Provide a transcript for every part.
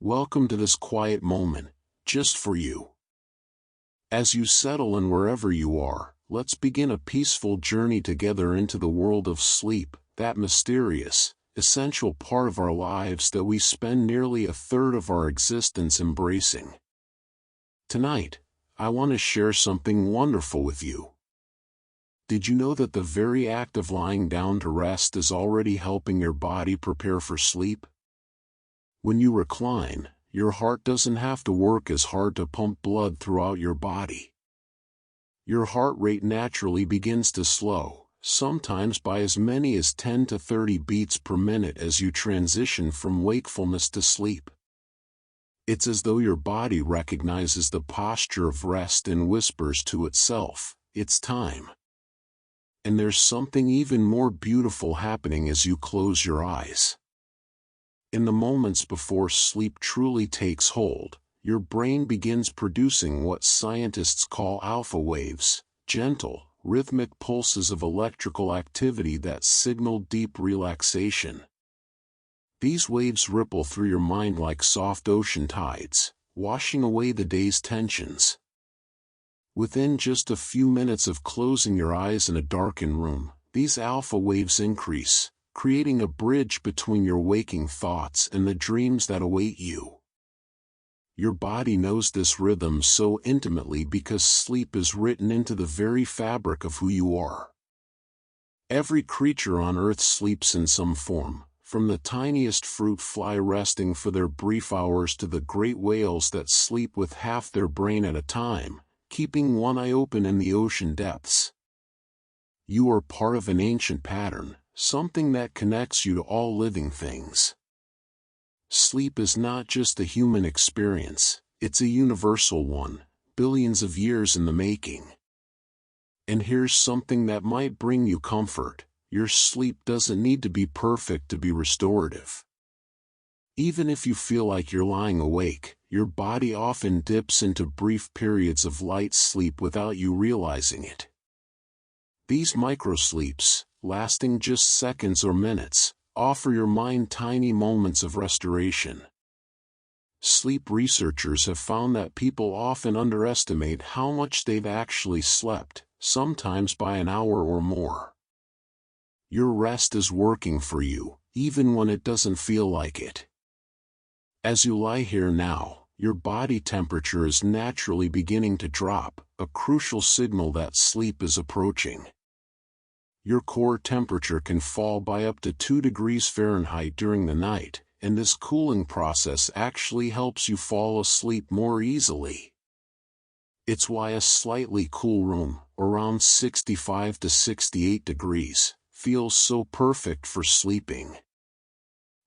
Welcome to this quiet moment, just for you. As you settle in wherever you are, let's begin a peaceful journey together into the world of sleep, that mysterious, essential part of our lives that we spend nearly a third of our existence embracing. Tonight, I want to share something wonderful with you. Did you know that the very act of lying down to rest is already helping your body prepare for sleep? When you recline, your heart doesn't have to work as hard to pump blood throughout your body. Your heart rate naturally begins to slow, sometimes by as many as 10 to 30 beats per minute as you transition from wakefulness to sleep. It's as though your body recognizes the posture of rest and whispers to itself, "It's time." And there's something even more beautiful happening as you close your eyes. In the moments before sleep truly takes hold, your brain begins producing what scientists call alpha waves, gentle, rhythmic pulses of electrical activity that signal deep relaxation. These waves ripple through your mind like soft ocean tides, washing away the day's tensions. Within just a few minutes of closing your eyes in a darkened room, these alpha waves increase, creating a bridge between your waking thoughts and the dreams that await you. Your body knows this rhythm so intimately because sleep is written into the very fabric of who you are. Every creature on Earth sleeps in some form, from the tiniest fruit fly resting for their brief hours to the great whales that sleep with half their brain at a time, keeping one eye open in the ocean depths. You are part of an ancient pattern, something that connects you to all living things. Sleep is not just a human experience, it's a universal one, billions of years in the making. And here's something that might bring you comfort: your sleep doesn't need to be perfect to be restorative. Even if you feel like you're lying awake, your body often dips into brief periods of light sleep without you realizing it. These microsleeps, lasting just seconds or minutes, offer your mind tiny moments of restoration. Sleep researchers have found that people often underestimate how much they've actually slept, sometimes by an hour or more. Your rest is working for you, even when it doesn't feel like it. As you lie here now, your body temperature is naturally beginning to drop, a crucial signal that sleep is approaching. Your core temperature can fall by up to 2 degrees Fahrenheit during the night, and this cooling process actually helps you fall asleep more easily. It's why a slightly cool room, around 65 to 68 degrees, feels so perfect for sleeping.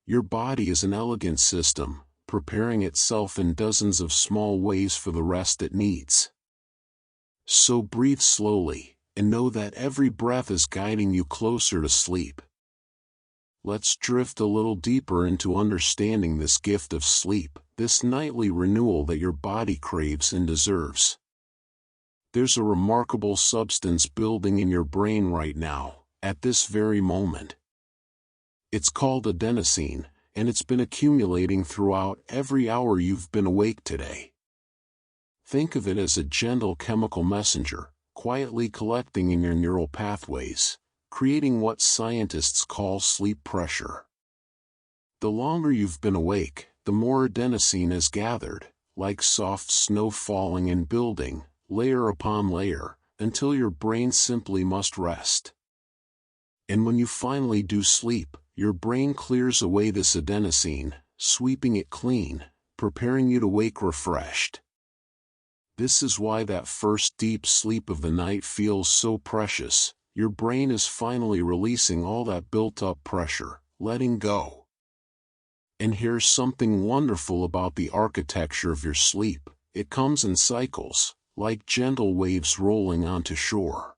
Your body is an elegant system, preparing itself in dozens of small ways for the rest it needs. So breathe slowly, and know that every breath is guiding you closer to sleep. Let's drift a little deeper into understanding this gift of sleep, this nightly renewal that your body craves and deserves. There's a remarkable substance building in your brain right now, at this very moment. It's called adenosine, and it's been accumulating throughout every hour you've been awake today. Think of it as a gentle chemical messenger, quietly collecting in your neural pathways, creating what scientists call sleep pressure. The longer you've been awake, the more adenosine is gathered, like soft snow falling and building, layer upon layer, until your brain simply must rest. And when you finally do sleep, your brain clears away this adenosine, sweeping it clean, preparing you to wake refreshed. This is why that first deep sleep of the night feels so precious. Your brain is finally releasing all that built-up pressure, letting go. And here's something wonderful about the architecture of your sleep: it comes in cycles, like gentle waves rolling onto shore.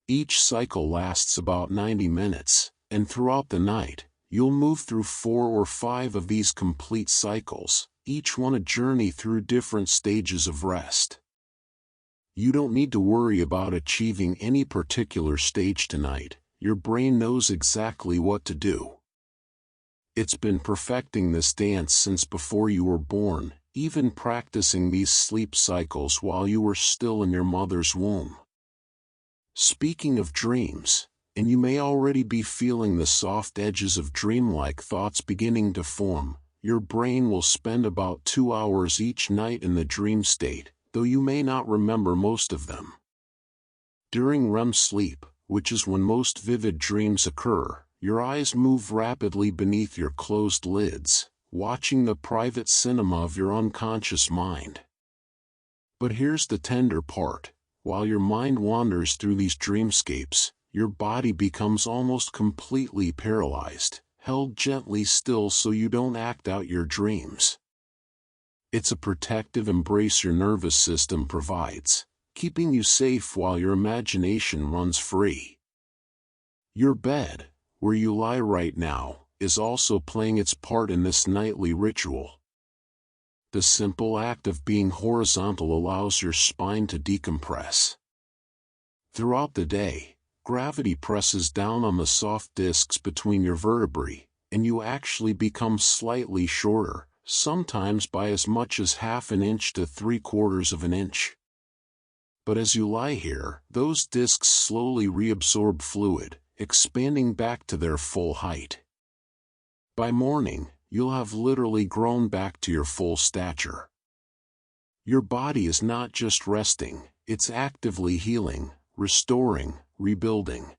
Each cycle lasts about 90 minutes, and throughout the night, you'll move through 4 or 5 of these complete cycles, each one a journey through different stages of rest. You don't need to worry about achieving any particular stage tonight. Your brain knows exactly what to do. It's been perfecting this dance since before you were born, even practicing these sleep cycles while you were still in your mother's womb. Speaking of dreams, and you may already be feeling the soft edges of dreamlike thoughts beginning to form, your brain will spend about 2 hours each night in the dream state, though you may not remember most of them. During REM sleep, which is when most vivid dreams occur, your eyes move rapidly beneath your closed lids, watching the private cinema of your unconscious mind. But here's the tender part. While your mind wanders through these dreamscapes, your body becomes almost completely paralyzed, held gently still so you don't act out your dreams. It's a protective embrace your nervous system provides, keeping you safe while your imagination runs free. Your bed, where you lie right now, is also playing its part in this nightly ritual. The simple act of being horizontal allows your spine to decompress. Throughout the day, gravity presses down on the soft discs between your vertebrae, and you actually become slightly shorter, sometimes by as much as ½ an inch to 3/4 of an inch. But as you lie here, those discs slowly reabsorb fluid, expanding back to their full height. By morning, you'll have literally grown back to your full stature. Your body is not just resting, it's actively healing, restoring, rebuilding.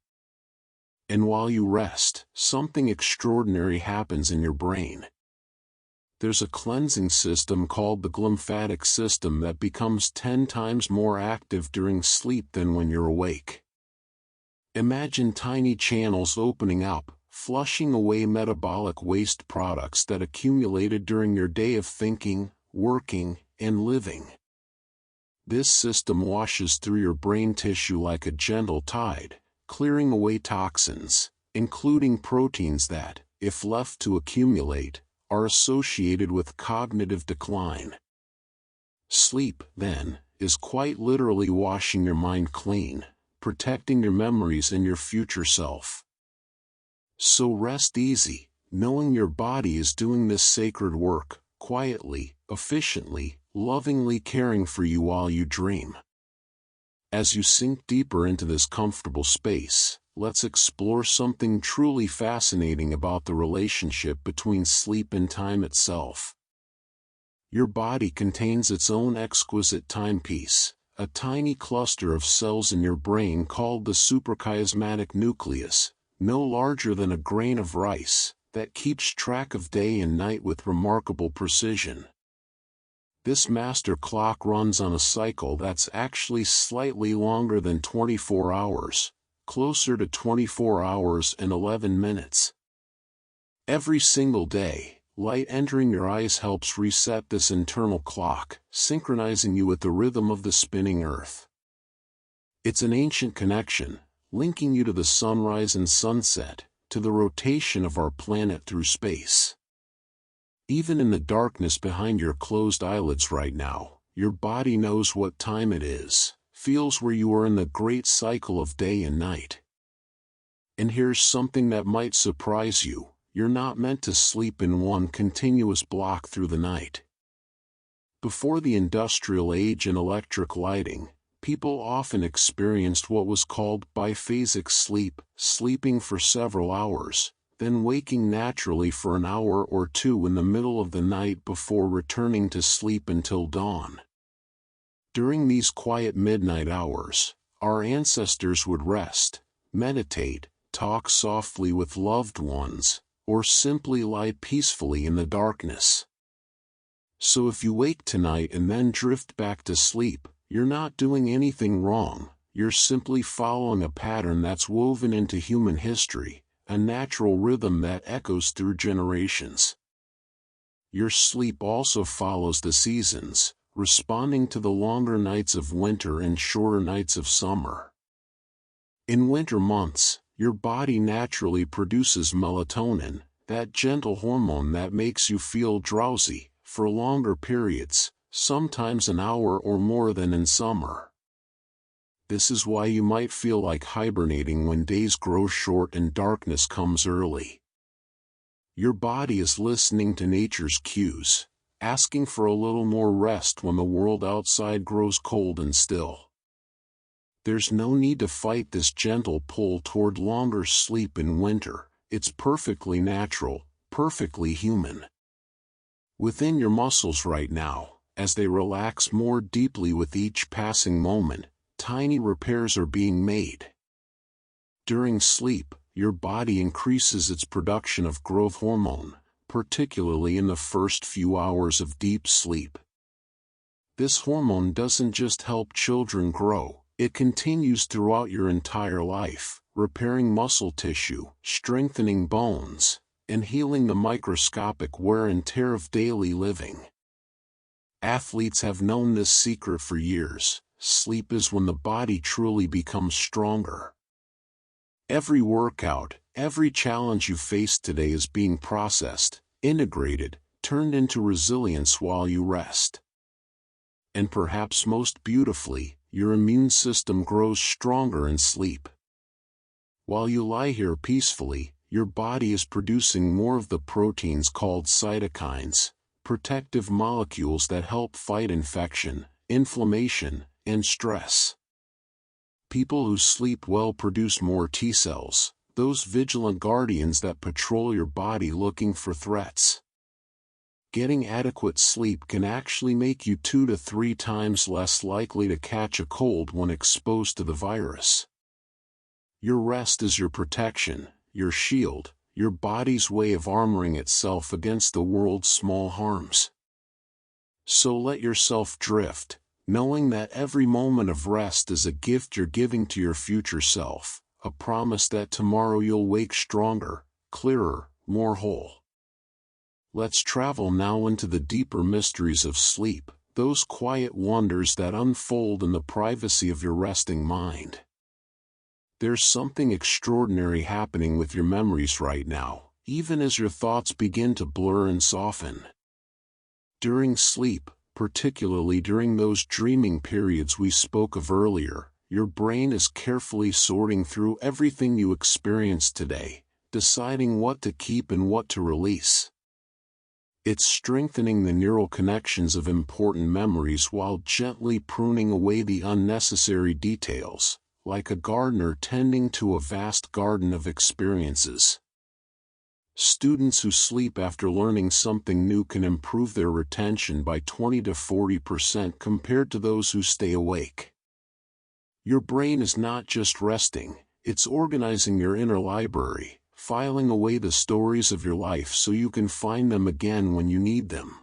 And while you rest, something extraordinary happens in your brain. There's a cleansing system called the glymphatic system that becomes 10 times more active during sleep than when you're awake. Imagine tiny channels opening up, flushing away metabolic waste products that accumulated during your day of thinking, working, and living. This system washes through your brain tissue like a gentle tide, clearing away toxins, including proteins that, if left to accumulate, are associated with cognitive decline. Sleep, then, is quite literally washing your mind clean, protecting your memories and your future self. So rest easy, knowing your body is doing this sacred work, quietly, efficiently, lovingly caring for you while you dream. As you sink deeper into this comfortable space, let's explore something truly fascinating about the relationship between sleep and time itself. Your body contains its own exquisite timepiece, a tiny cluster of cells in your brain called the suprachiasmatic nucleus, no larger than a grain of rice, that keeps track of day and night with remarkable precision. This master clock runs on a cycle that's actually slightly longer than 24 hours, closer to 24 hours and 11 minutes. Every single day, light entering your eyes helps reset this internal clock, synchronizing you with the rhythm of the spinning earth. It's an ancient connection, linking you to the sunrise and sunset, to the rotation of our planet through space. Even in the darkness behind your closed eyelids right now, your body knows what time it is, feels where you are in the great cycle of day and night. And here's something that might surprise you, you're not meant to sleep in one continuous block through the night. Before the industrial age and electric lighting, people often experienced what was called biphasic sleep, sleeping for several hours, then waking naturally for an hour or two in the middle of the night before returning to sleep until dawn. During these quiet midnight hours, our ancestors would rest, meditate, talk softly with loved ones, or simply lie peacefully in the darkness. So if you wake tonight and then drift back to sleep, you're not doing anything wrong, you're simply following a pattern that's woven into human history, a natural rhythm that echoes through generations. Your sleep also follows the seasons, responding to the longer nights of winter and shorter nights of summer. In winter months, your body naturally produces melatonin, that gentle hormone that makes you feel drowsy, for longer periods, sometimes an hour or more than in summer. This is why you might feel like hibernating when days grow short and darkness comes early. Your body is listening to nature's cues, asking for a little more rest when the world outside grows cold and still. There's no need to fight this gentle pull toward longer sleep in winter. It's perfectly natural, perfectly human. Within your muscles right now, as they relax more deeply with each passing moment, tiny repairs are being made. During sleep, your body increases its production of growth hormone, particularly in the first few hours of deep sleep. This hormone doesn't just help children grow, it continues throughout your entire life, repairing muscle tissue, strengthening bones, and healing the microscopic wear and tear of daily living. Athletes have known this secret for years. Sleep is when the body truly becomes stronger. Every workout, every challenge you face today is being processed, integrated, turned into resilience while you rest. And perhaps most beautifully, your immune system grows stronger in sleep. While you lie here peacefully, your body is producing more of the proteins called cytokines, protective molecules that help fight infection, inflammation, and stress. People who sleep well produce more T cells, those vigilant guardians that patrol your body looking for threats. Getting adequate sleep can actually make you 2 to 3 times less likely to catch a cold when exposed to the virus. Your rest is your protection, your shield, your body's way of armoring itself against the world's small harms. So let yourself drift, knowing that every moment of rest is a gift you're giving to your future self, a promise that tomorrow you'll wake stronger, clearer, more whole. Let's travel now into the deeper mysteries of sleep, those quiet wonders that unfold in the privacy of your resting mind. There's something extraordinary happening with your memories right now, even as your thoughts begin to blur and soften. During sleep, particularly during those dreaming periods we spoke of earlier, your brain is carefully sorting through everything you experienced today, deciding what to keep and what to release. It's strengthening the neural connections of important memories while gently pruning away the unnecessary details, like a gardener tending to a vast garden of experiences. Students who sleep after learning something new can improve their retention by 20 to 40% compared to those who stay awake. Your brain is not just resting, it's organizing your inner library, filing away the stories of your life so you can find them again when you need them.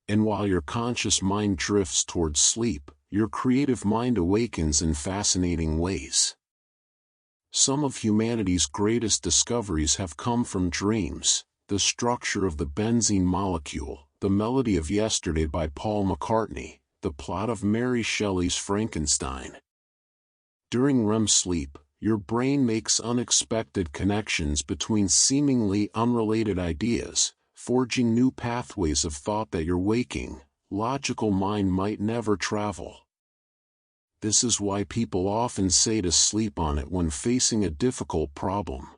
And while your conscious mind drifts towards sleep, your creative mind awakens in fascinating ways. Some of humanity's greatest discoveries have come from dreams: the structure of the benzene molecule, the melody of Yesterday by Paul McCartney, the plot of Mary Shelley's Frankenstein. During REM sleep, your brain makes unexpected connections between seemingly unrelated ideas, forging new pathways of thought that your waking, logical mind might never travel. This is why people often say to sleep on it when facing a difficult problem.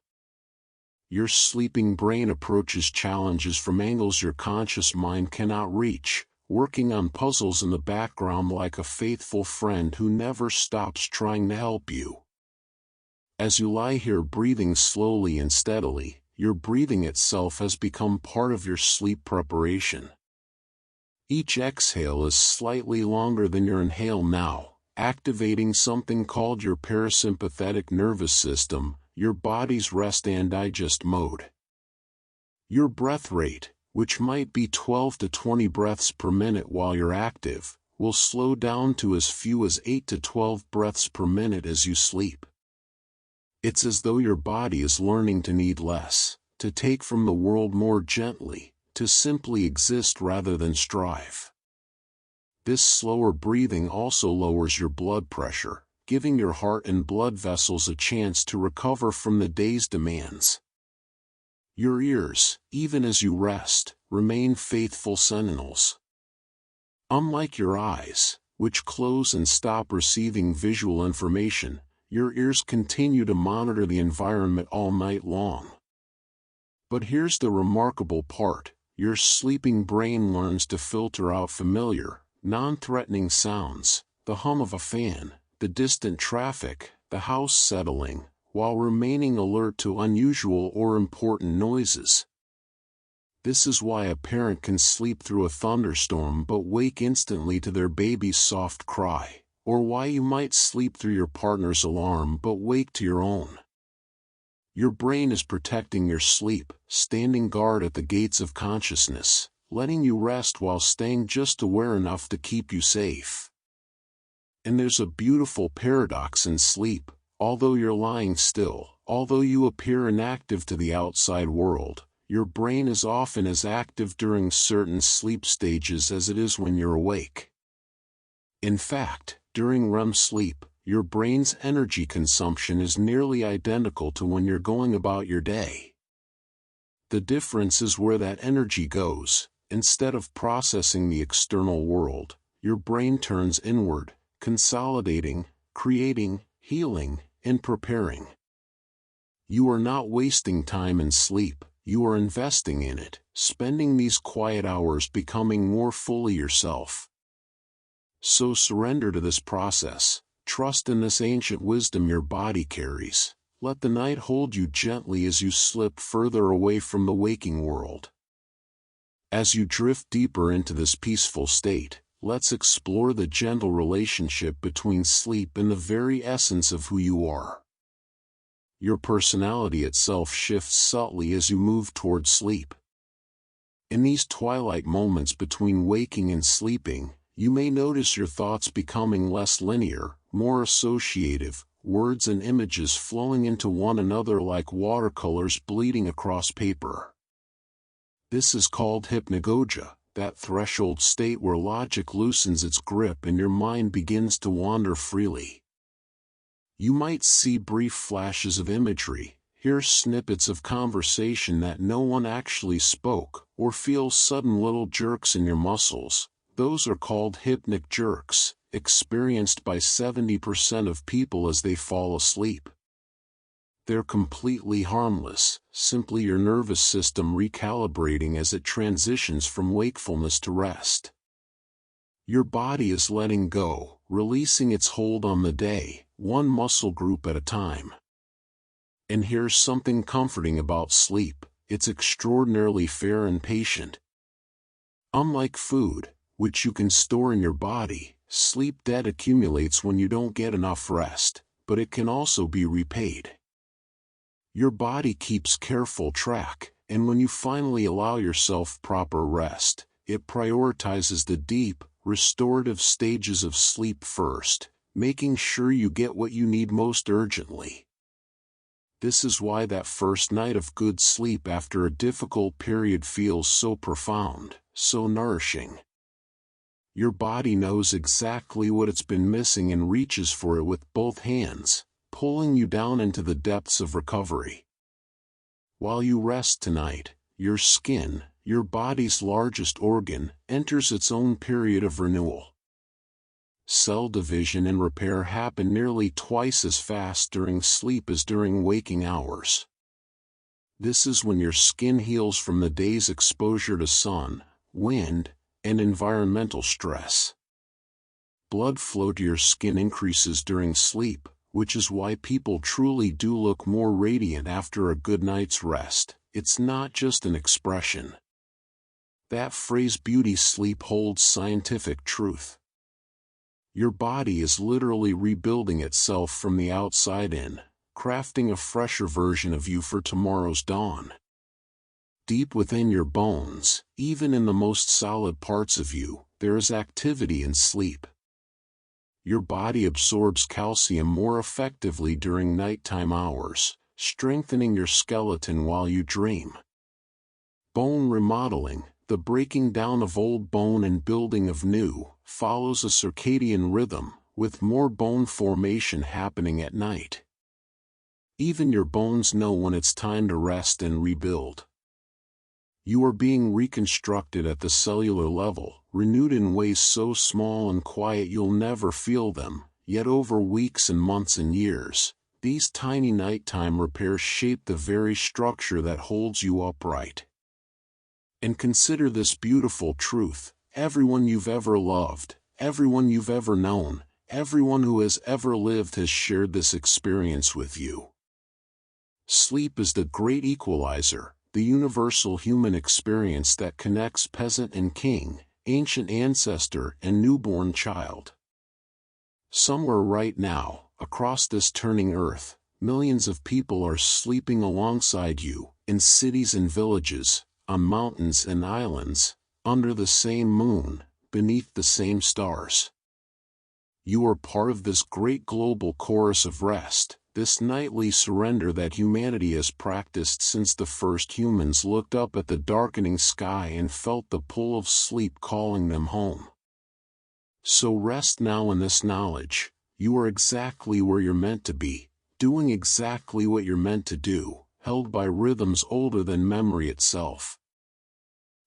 Your sleeping brain approaches challenges from angles your conscious mind cannot reach, working on puzzles in the background like a faithful friend who never stops trying to help you. As you lie here breathing slowly and steadily, your breathing itself has become part of your sleep preparation. Each exhale is slightly longer than your inhale now, activating something called your parasympathetic nervous system, your body's rest and digest mode. Your breath rate, which might be 12 to 20 breaths per minute while you're active, will slow down to as few as 8 to 12 breaths per minute as you sleep. It's as though your body is learning to need less, to take from the world more gently, to simply exist rather than strive. This slower breathing also lowers your blood pressure, giving your heart and blood vessels a chance to recover from the day's demands. Your ears, even as you rest, remain faithful sentinels. Unlike your eyes, which close and stop receiving visual information, your ears continue to monitor the environment all night long. But here's the remarkable part. Your sleeping brain learns to filter out familiar, non-threatening sounds, the hum of a fan, the distant traffic, the house settling, while remaining alert to unusual or important noises. This is why a parent can sleep through a thunderstorm but wake instantly to their baby's soft cry, or why you might sleep through your partner's alarm but wake to your own. Your brain is protecting your sleep, standing guard at the gates of consciousness, letting you rest while staying just aware enough to keep you safe. And there's a beautiful paradox in sleep. Although you're lying still, although you appear inactive to the outside world, your brain is often as active during certain sleep stages as it is when you're awake. In fact, during REM sleep, your brain's energy consumption is nearly identical to when you're going about your day. The difference is where that energy goes. Instead of processing the external world, your brain turns inward, consolidating, creating, healing, and preparing. You are not wasting time in sleep, you are investing in it, spending these quiet hours becoming more fully yourself. So surrender to this process. Trust in this ancient wisdom your body carries. Let the night hold you gently as you slip further away from the waking world. As you drift deeper into this peaceful state, let's explore the gentle relationship between sleep and the very essence of who you are. Your personality itself shifts subtly as you move toward sleep. In these twilight moments between waking and sleeping, you may notice your thoughts becoming less linear, more associative, words and images flowing into one another like watercolors bleeding across paper. This is called hypnagogia, that threshold state where logic loosens its grip and your mind begins to wander freely. You might see brief flashes of imagery, hear snippets of conversation that no one actually spoke, or feel sudden little jerks in your muscles. Those are called hypnic jerks, experienced by 70% of people as they fall asleep. They're completely harmless, simply your nervous system recalibrating as it transitions from wakefulness to rest. Your body is letting go, releasing its hold on the day, one muscle group at a time. And here's something comforting about sleep: it's extraordinarily fair and patient. Unlike food, which you can store in your body, sleep debt accumulates when you don't get enough rest, but it can also be repaid. Your body keeps careful track, and when you finally allow yourself proper rest, it prioritizes the deep, restorative stages of sleep first, making sure you get what you need most urgently. This is why that first night of good sleep after a difficult period feels so profound, so nourishing. Your body knows exactly what it's been missing and reaches for it with both hands, pulling you down into the depths of recovery. While you rest tonight, your skin, your body's largest organ, enters its own period of renewal. Cell division and repair happen nearly twice as fast during sleep as during waking hours. This is when your skin heals from the day's exposure to sun, wind, and environmental stress. Blood flow to your skin increases during sleep, which is why people truly do look more radiant after a good night's rest. It's not just an expression. That phrase "beauty sleep" holds scientific truth. Your body is literally rebuilding itself from the outside in, crafting a fresher version of you for tomorrow's dawn. Deep within your bones, even in the most solid parts of you, there is activity in sleep. Your body absorbs calcium more effectively during nighttime hours, strengthening your skeleton while you dream. Bone remodeling, the breaking down of old bone and building of new, follows a circadian rhythm, with more bone formation happening at night. Even your bones know when it's time to rest and rebuild. You are being reconstructed at the cellular level, renewed in ways so small and quiet you'll never feel them, yet over weeks and months and years, These tiny nighttime repairs shape the very structure that holds you upright. And consider this beautiful truth: everyone you've ever loved, everyone you've ever known, everyone who has ever lived has shared this experience with you. Sleep is the great equalizer, the universal human experience that connects peasant and king, ancient ancestor and newborn child. Somewhere right now, across this turning earth, millions of people are sleeping alongside you, in cities and villages, on mountains and islands, under the same moon, beneath the same stars. You are part of this great global chorus of rest, this nightly surrender that humanity has practiced since the first humans looked up at the darkening sky and felt the pull of sleep calling them home. So rest now in this knowledge: you are exactly where you're meant to be, doing exactly what you're meant to do, held by rhythms older than memory itself.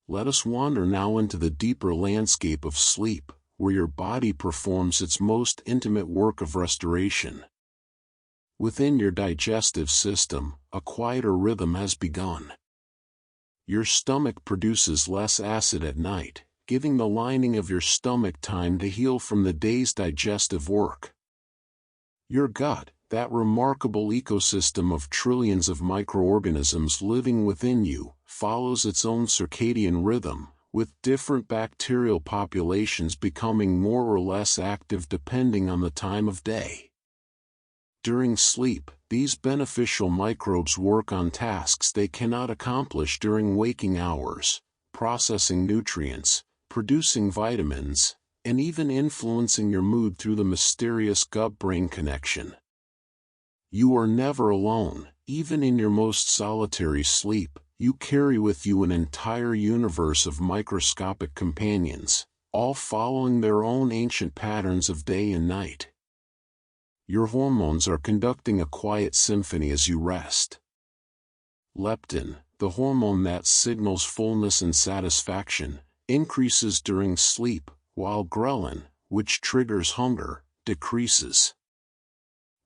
Let us wander now into the deeper landscape of sleep, where your body performs its most intimate work of restoration. Within your digestive system, a quieter rhythm has begun. Your stomach produces less acid at night, giving the lining of your stomach time to heal from the day's digestive work. Your gut, that remarkable ecosystem of trillions of microorganisms living within you, follows its own circadian rhythm, with different bacterial populations becoming more or less active depending on the time of day. During sleep, these beneficial microbes work on tasks they cannot accomplish during waking hours, processing nutrients, producing vitamins, and even influencing your mood through the mysterious gut-brain connection. You are never alone. Even in your most solitary sleep, you carry with you an entire universe of microscopic companions, all following their own ancient patterns of day and night. Your hormones are conducting a quiet symphony as you rest. Leptin, the hormone that signals fullness and satisfaction, increases during sleep, while ghrelin, which triggers hunger, decreases.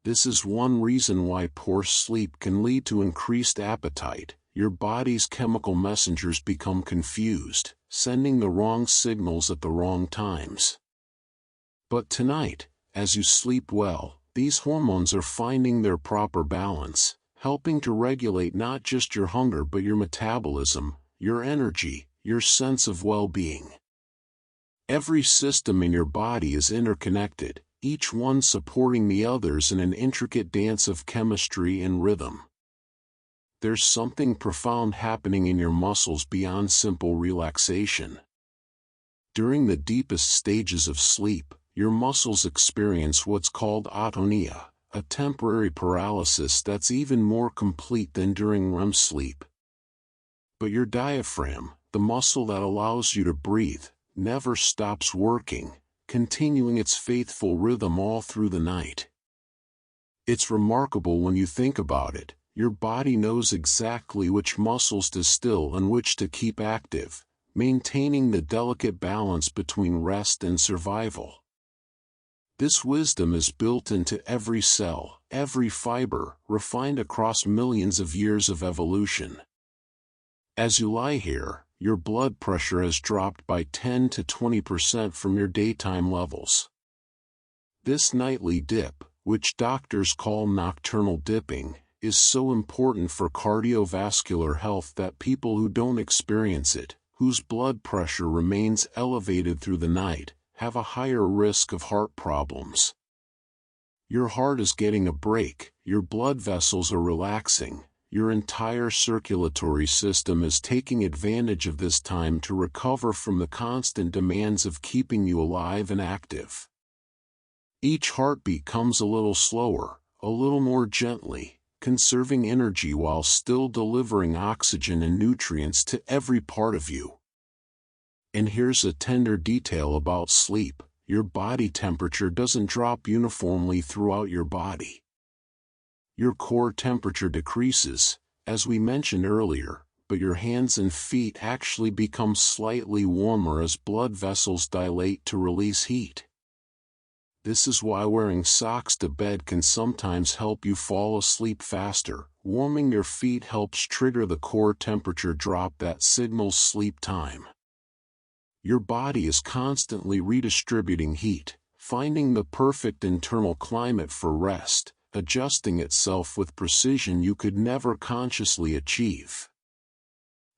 This is one reason why poor sleep can lead to increased appetite. Your body's chemical messengers become confused, sending the wrong signals at the wrong times. But tonight, as you sleep well, these hormones are finding their proper balance, helping to regulate not just your hunger but your metabolism, your energy, your sense of well-being. Every system in your body is interconnected, each one supporting the others in an intricate dance of chemistry and rhythm. There's something profound happening in your muscles beyond simple relaxation. During the deepest stages of sleep, your muscles experience what's called atonia, a temporary paralysis that's even more complete than during REM sleep. But your diaphragm, the muscle that allows you to breathe, never stops working, continuing its faithful rhythm all through the night. It's remarkable when you think about it. Your body knows exactly which muscles to still and which to keep active, maintaining the delicate balance between rest and survival. This wisdom is built into every cell, every fiber, refined across millions of years of evolution. As you lie here, your blood pressure has dropped by 10 to 20% from your daytime levels. This nightly dip, which doctors call nocturnal dipping, is so important for cardiovascular health that people who don't experience it, whose blood pressure remains elevated through the night, have a higher risk of heart problems. Your heart is getting a break, your blood vessels are relaxing, your entire circulatory system is taking advantage of this time to recover from the constant demands of keeping you alive and active. Each heartbeat comes a little slower, a little more gently, conserving energy while still delivering oxygen and nutrients to every part of you. And here's a tender detail about sleep: your body temperature doesn't drop uniformly throughout your body. Your core temperature decreases, as we mentioned earlier, but your hands and feet actually become slightly warmer as blood vessels dilate to release heat. This is why wearing socks to bed can sometimes help you fall asleep faster. Warming your feet helps trigger the core temperature drop that signals sleep time. Your body is constantly redistributing heat, finding the perfect internal climate for rest, adjusting itself with precision you could never consciously achieve.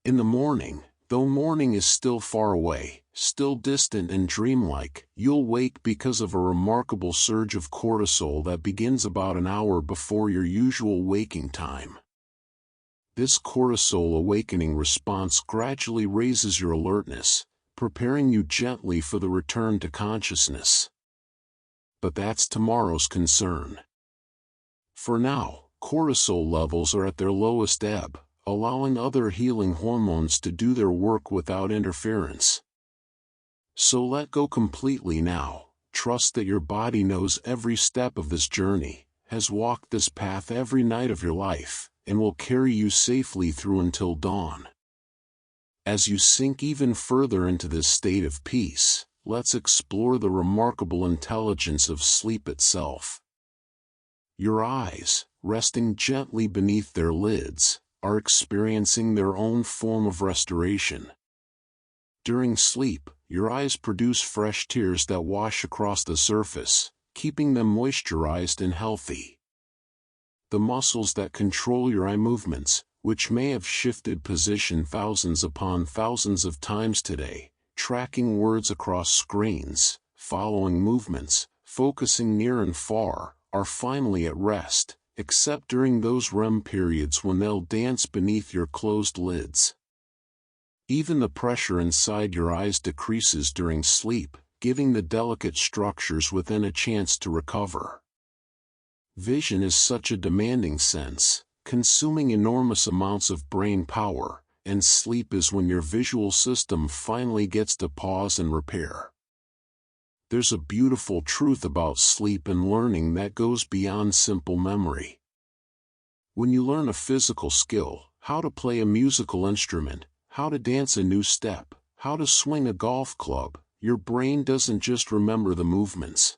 In the morning, though morning is still far away, still distant and dreamlike, you'll wake because of a remarkable surge of cortisol that begins about an hour before your usual waking time. This cortisol awakening response gradually raises your alertness, preparing you gently for the return to consciousness. But that's tomorrow's concern. For now, cortisol levels are at their lowest ebb, allowing other healing hormones to do their work without interference. So let go completely now. Trust that your body knows every step of this journey, has walked this path every night of your life, and will carry you safely through until dawn. As you sink even further into this state of peace, let's explore the remarkable intelligence of sleep itself. Your eyes, resting gently beneath their lids, are experiencing their own form of restoration. During sleep, your eyes produce fresh tears that wash across the surface, keeping them moisturized and healthy. The muscles that control your eye movements, which may have shifted position thousands upon thousands of times today, tracking words across screens, following movements, focusing near and far, are finally at rest, except during those REM periods when they'll dance beneath your closed lids. Even the pressure inside your eyes decreases during sleep, giving the delicate structures within a chance to recover. Vision is such a demanding sense, consuming enormous amounts of brain power, and sleep is when your visual system finally gets to pause and repair. There's a beautiful truth about sleep and learning that goes beyond simple memory. When you learn a physical skill, how to play a musical instrument, how to dance a new step, how to swing a golf club, your brain doesn't just remember the movements.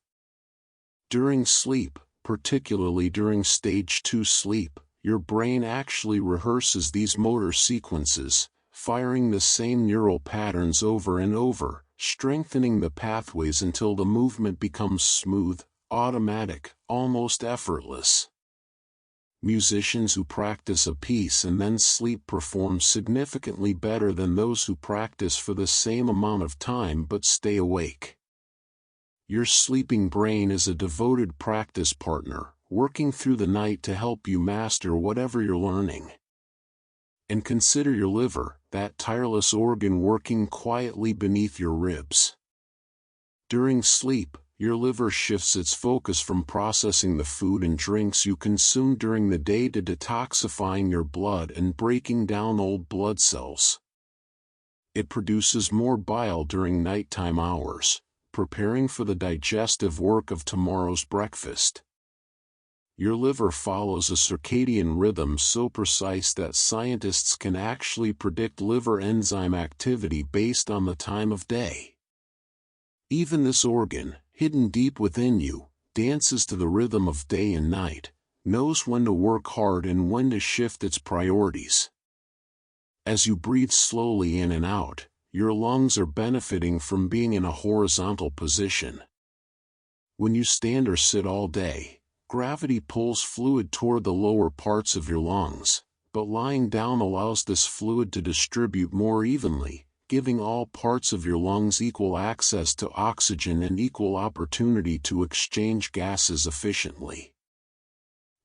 During sleep, particularly during stage 2 sleep, your brain actually rehearses these motor sequences, firing the same neural patterns over and over, strengthening the pathways until the movement becomes smooth, automatic, almost effortless. Musicians who practice a piece and then sleep perform significantly better than those who practice for the same amount of time but stay awake. Your sleeping brain is a devoted practice partner, working through the night to help you master whatever you're learning. And consider your liver, that tireless organ working quietly beneath your ribs. During sleep, your liver shifts its focus from processing the food and drinks you consume during the day to detoxifying your blood and breaking down old blood cells. It produces more bile during nighttime hours, preparing for the digestive work of tomorrow's breakfast. Your liver follows a circadian rhythm so precise that scientists can actually predict liver enzyme activity based on the time of day. Even this organ, hidden deep within you, dances to the rhythm of day and night, knows when to work hard and when to shift its priorities. As you breathe slowly in and out, your lungs are benefiting from being in a horizontal position. When you stand or sit all day, gravity pulls fluid toward the lower parts of your lungs, but lying down allows this fluid to distribute more evenly, giving all parts of your lungs equal access to oxygen and equal opportunity to exchange gases efficiently.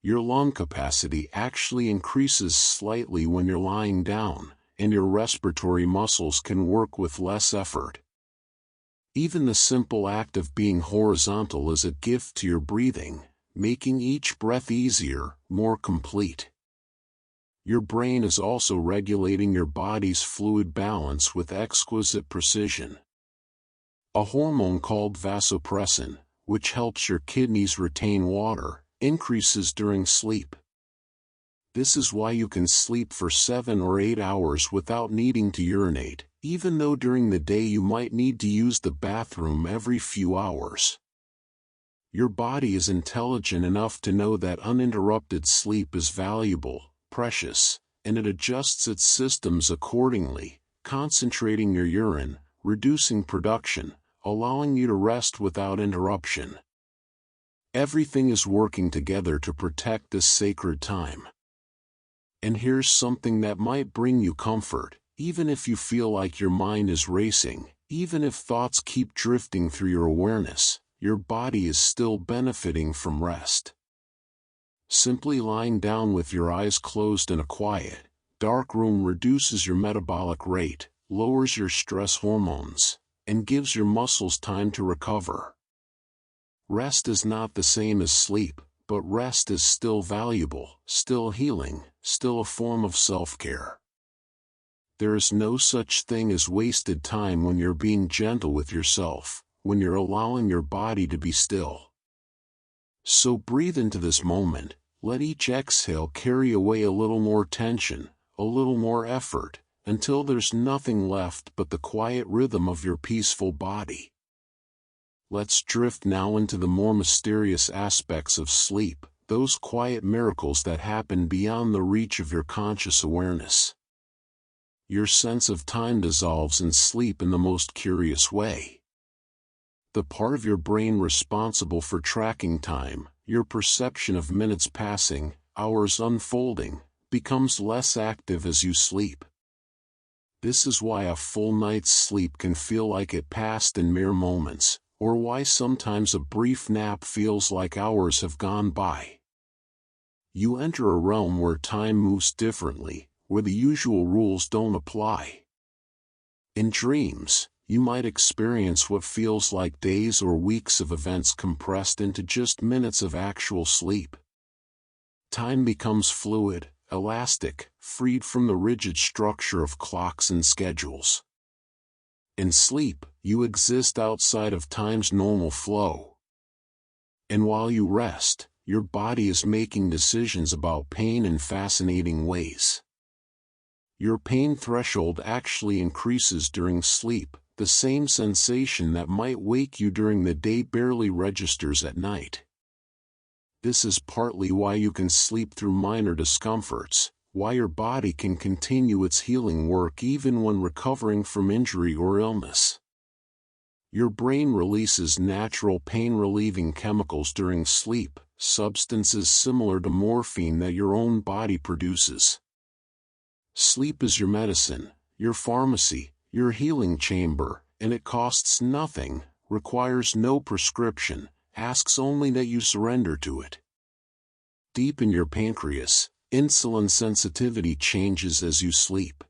Your lung capacity actually increases slightly when you're lying down, and your respiratory muscles can work with less effort. Even the simple act of being horizontal is a gift to your breathing, making each breath easier, more complete. Your brain is also regulating your body's fluid balance with exquisite precision. A hormone called vasopressin, which helps your kidneys retain water, increases during sleep. This is why you can sleep for 7 or 8 hours without needing to urinate, even though during the day you might need to use the bathroom every few hours. Your body is intelligent enough to know that uninterrupted sleep is valuable, precious, and it adjusts its systems accordingly, concentrating your urine, reducing production, allowing you to rest without interruption. Everything is working together to protect this sacred time. And here's something that might bring you comfort, even if you feel like your mind is racing, even if thoughts keep drifting through your awareness, your body is still benefiting from rest. Simply lying down with your eyes closed in a quiet, dark room reduces your metabolic rate, lowers your stress hormones, and gives your muscles time to recover. Rest is not the same as sleep, but rest is still valuable, still healing, still a form of self-care. There is no such thing as wasted time when you're being gentle with yourself, when you're allowing your body to be still. So breathe into this moment, let each exhale carry away a little more tension, a little more effort, until there's nothing left but the quiet rhythm of your peaceful body. Let's drift now into the more mysterious aspects of sleep, those quiet miracles that happen beyond the reach of your conscious awareness. Your sense of time dissolves in sleep in the most curious way. The part of your brain responsible for tracking time, your perception of minutes passing, hours unfolding, becomes less active as you sleep. This is why a full night's sleep can feel like it passed in mere moments, or why sometimes a brief nap feels like hours have gone by. You enter a realm where time moves differently, where the usual rules don't apply. In dreams, you might experience what feels like days or weeks of events compressed into just minutes of actual sleep. Time becomes fluid, elastic, freed from the rigid structure of clocks and schedules. In sleep, you exist outside of time's normal flow. And while you rest, your body is making decisions about pain in fascinating ways. Your pain threshold actually increases during sleep, the same sensation that might wake you during the day barely registers at night. This is partly why you can sleep through minor discomforts, why your body can continue its healing work even when recovering from injury or illness. Your brain releases natural pain-relieving chemicals during sleep, substances similar to morphine that your own body produces. Sleep is your medicine, your pharmacy, your healing chamber, and it costs nothing, requires no prescription, asks only that you surrender to it. Deep in your pancreas, insulin sensitivity changes as you sleep.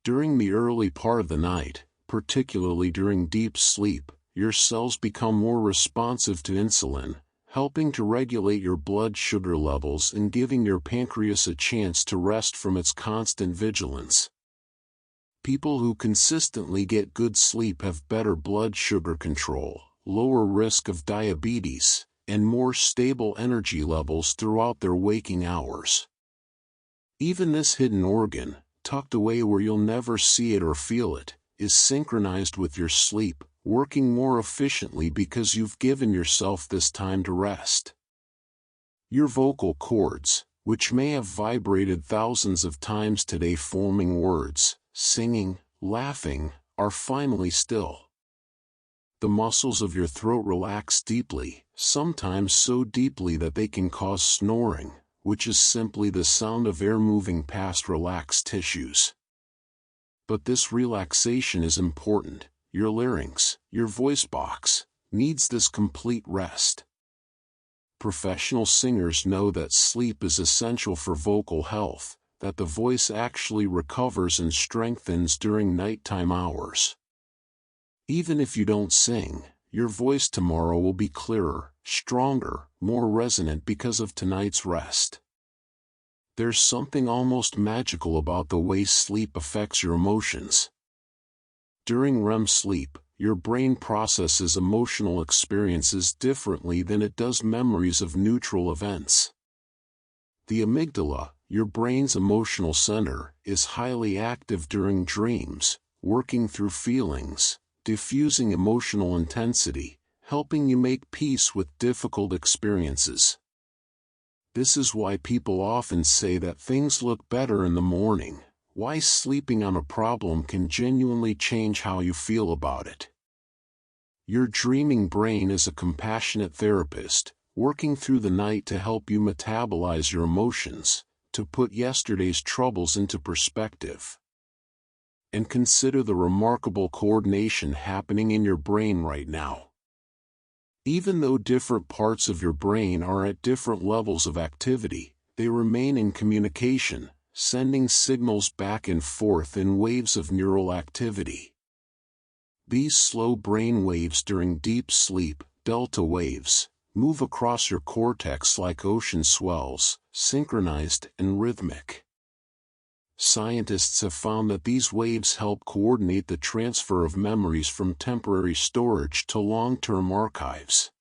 During the early part of the night, particularly during deep sleep, your cells become more responsive to insulin, helping to regulate your blood sugar levels and giving your pancreas a chance to rest from its constant vigilance. People who consistently get good sleep have better blood sugar control, lower risk of diabetes, and more stable energy levels throughout their waking hours. Even this hidden organ, tucked away where you'll never see it or feel it, is synchronized with your sleep, working more efficiently because you've given yourself this time to rest. Your vocal cords, which may have vibrated thousands of times today forming words, singing, laughing, are finally still. The muscles of your throat relax deeply, sometimes so deeply that they can cause snoring, which is simply the sound of air moving past relaxed tissues. But this relaxation is important. Your larynx, your voice box, needs this complete rest. Professional singers know that sleep is essential for vocal health, that the voice actually recovers and strengthens during nighttime hours. Even if you don't sing, your voice tomorrow will be clearer, stronger, more resonant because of tonight's rest. There's something almost magical about the way sleep affects your emotions. During REM sleep, your brain processes emotional experiences differently than it does memories of neutral events. The amygdala, your brain's emotional center, is highly active during dreams, working through feelings, diffusing emotional intensity, helping you make peace with difficult experiences. This is why people often say that things look better in the morning, why sleeping on a problem can genuinely change how you feel about it. Your dreaming brain is a compassionate therapist, working through the night to help you metabolize your emotions, to put yesterday's troubles into perspective. And consider the remarkable coordination happening in your brain right now. Even though different parts of your brain are at different levels of activity, they remain in communication, sending signals back and forth in waves of neural activity. These slow brain waves during deep sleep, delta waves, move across your cortex like ocean swells, synchronized and rhythmic. Scientists have found that these waves help coordinate the transfer of memories from temporary storage to long-term archives.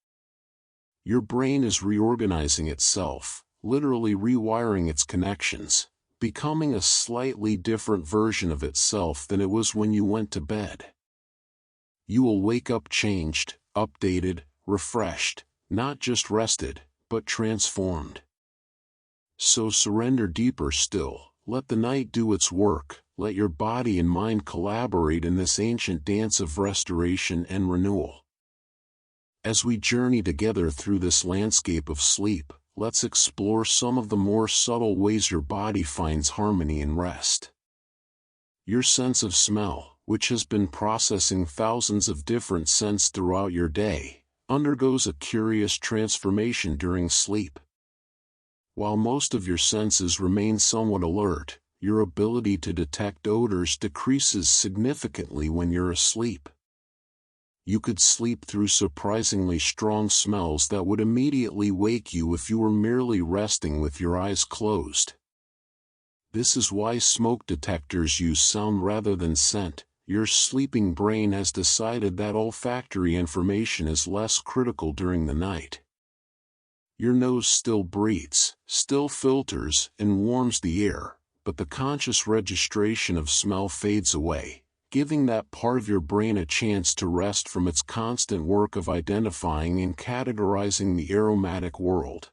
Your brain is reorganizing itself, literally rewiring its connections, becoming a slightly different version of itself than it was when you went to bed. You will wake up changed, updated, refreshed, not just rested, but transformed. So surrender deeper still. Let the night do its work, let your body and mind collaborate in this ancient dance of restoration and renewal. As we journey together through this landscape of sleep, let's explore some of the more subtle ways your body finds harmony and rest. Your sense of smell, which has been processing thousands of different scents throughout your day, undergoes a curious transformation during sleep. While most of your senses remain somewhat alert, your ability to detect odors decreases significantly when you're asleep. You could sleep through surprisingly strong smells that would immediately wake you if you were merely resting with your eyes closed. This is why smoke detectors use sound rather than scent. Your sleeping brain has decided that olfactory information is less critical during the night. Your nose still breathes, still filters and warms the air, but the conscious registration of smell fades away, giving that part of your brain a chance to rest from its constant work of identifying and categorizing the aromatic world.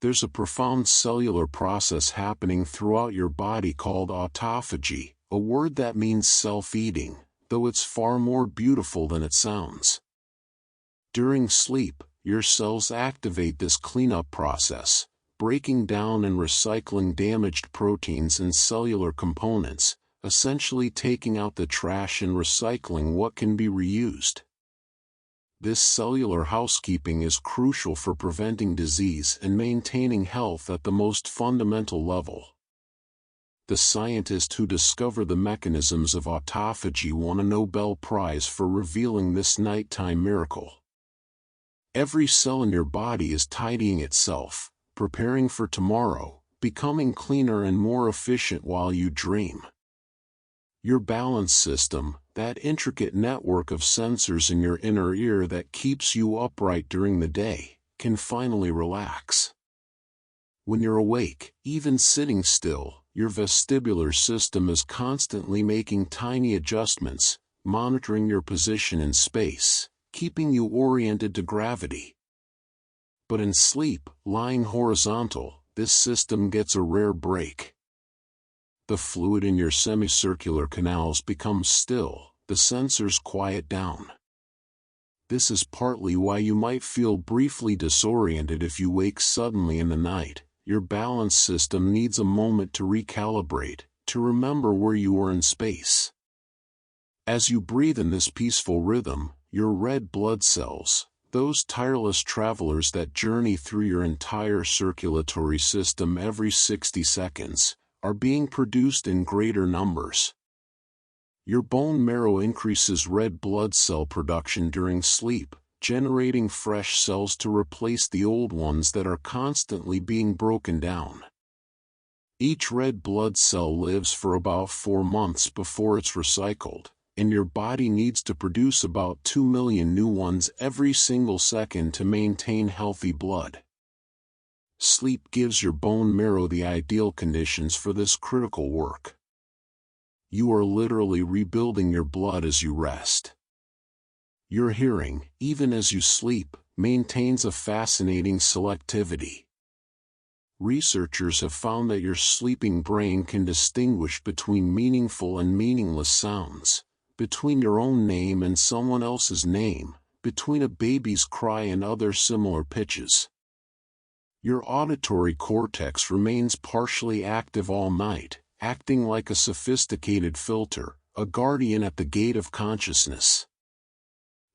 There's a profound cellular process happening throughout your body called autophagy, a word that means self-eating, though it's far more beautiful than it sounds. During sleep, your cells activate this cleanup process, breaking down and recycling damaged proteins and cellular components, essentially taking out the trash and recycling what can be reused. This cellular housekeeping is crucial for preventing disease and maintaining health at the most fundamental level. The scientist who discovered the mechanisms of autophagy won a Nobel Prize for revealing this nighttime miracle. Every cell in your body is tidying itself, preparing for tomorrow, becoming cleaner and more efficient while you dream. Your balance system, that intricate network of sensors in your inner ear that keeps you upright during the day, can finally relax. When you're awake, even sitting still, your vestibular system is constantly making tiny adjustments, monitoring your position in space, keeping you oriented to gravity. But in sleep, lying horizontal, this system gets a rare break. The fluid in your semicircular canals becomes still, the sensors quiet down. This is partly why you might feel briefly disoriented if you wake suddenly in the night. Your balance system needs a moment to recalibrate, to remember where you are in space. As you breathe in this peaceful rhythm, your red blood cells, those tireless travelers that journey through your entire circulatory system every 60 seconds, are being produced in greater numbers. Your bone marrow increases red blood cell production during sleep, generating fresh cells to replace the old ones that are constantly being broken down. Each red blood cell lives for about 4 months before it's recycled, and your body needs to produce about 2 million new ones every single second to maintain healthy blood. Sleep gives your bone marrow the ideal conditions for this critical work. You are literally rebuilding your blood as you rest. Your hearing, even as you sleep, maintains a fascinating selectivity. Researchers have found that your sleeping brain can distinguish between meaningful and meaningless sounds, between your own name and someone else's name, between a baby's cry and other similar pitches. Your auditory cortex remains partially active all night, acting like a sophisticated filter, a guardian at the gate of consciousness.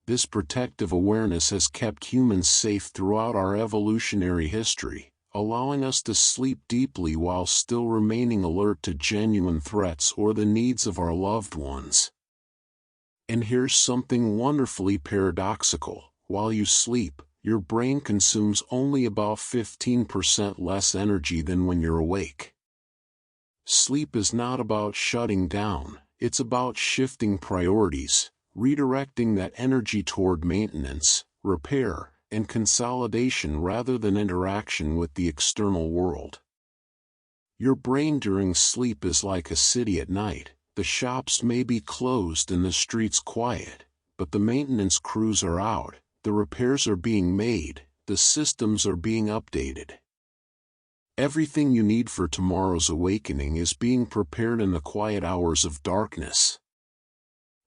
This protective awareness has kept humans safe throughout our evolutionary history, allowing us to sleep deeply while still remaining alert to genuine threats or the needs of our loved ones. And here's something wonderfully paradoxical: while you sleep, your brain consumes only about 15% less energy than when you're awake. Sleep is not about shutting down, it's about shifting priorities, redirecting that energy toward maintenance, repair, and consolidation rather than interaction with the external world. Your brain during sleep is like a city at night. The shops may be closed and the streets quiet, but the maintenance crews are out, the repairs are being made, the systems are being updated. Everything you need for tomorrow's awakening is being prepared in the quiet hours of darkness.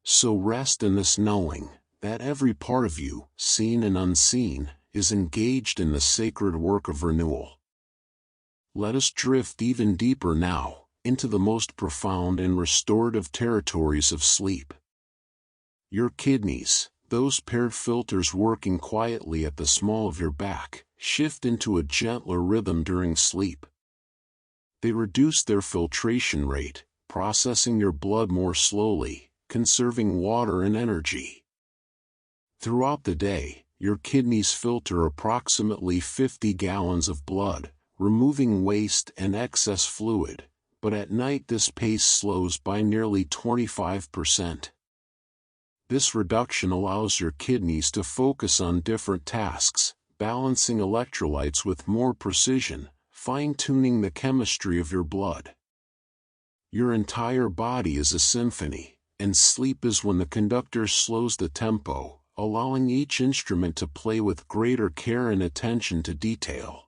So rest in this knowing that every part of you, seen and unseen, is engaged in the sacred work of renewal. Let us drift even deeper now, into the most profound and restorative territories of sleep. Your kidneys, those paired filters working quietly at the small of your back, shift into a gentler rhythm during sleep. They reduce their filtration rate, processing your blood more slowly, conserving water and energy. Throughout the day, your kidneys filter approximately 50 gallons of blood, removing waste and excess fluid, but at night this pace slows by nearly 25%. This reduction allows your kidneys to focus on different tasks, balancing electrolytes with more precision, fine-tuning the chemistry of your blood. Your entire body is a symphony, and sleep is when the conductor slows the tempo, allowing each instrument to play with greater care and attention to detail.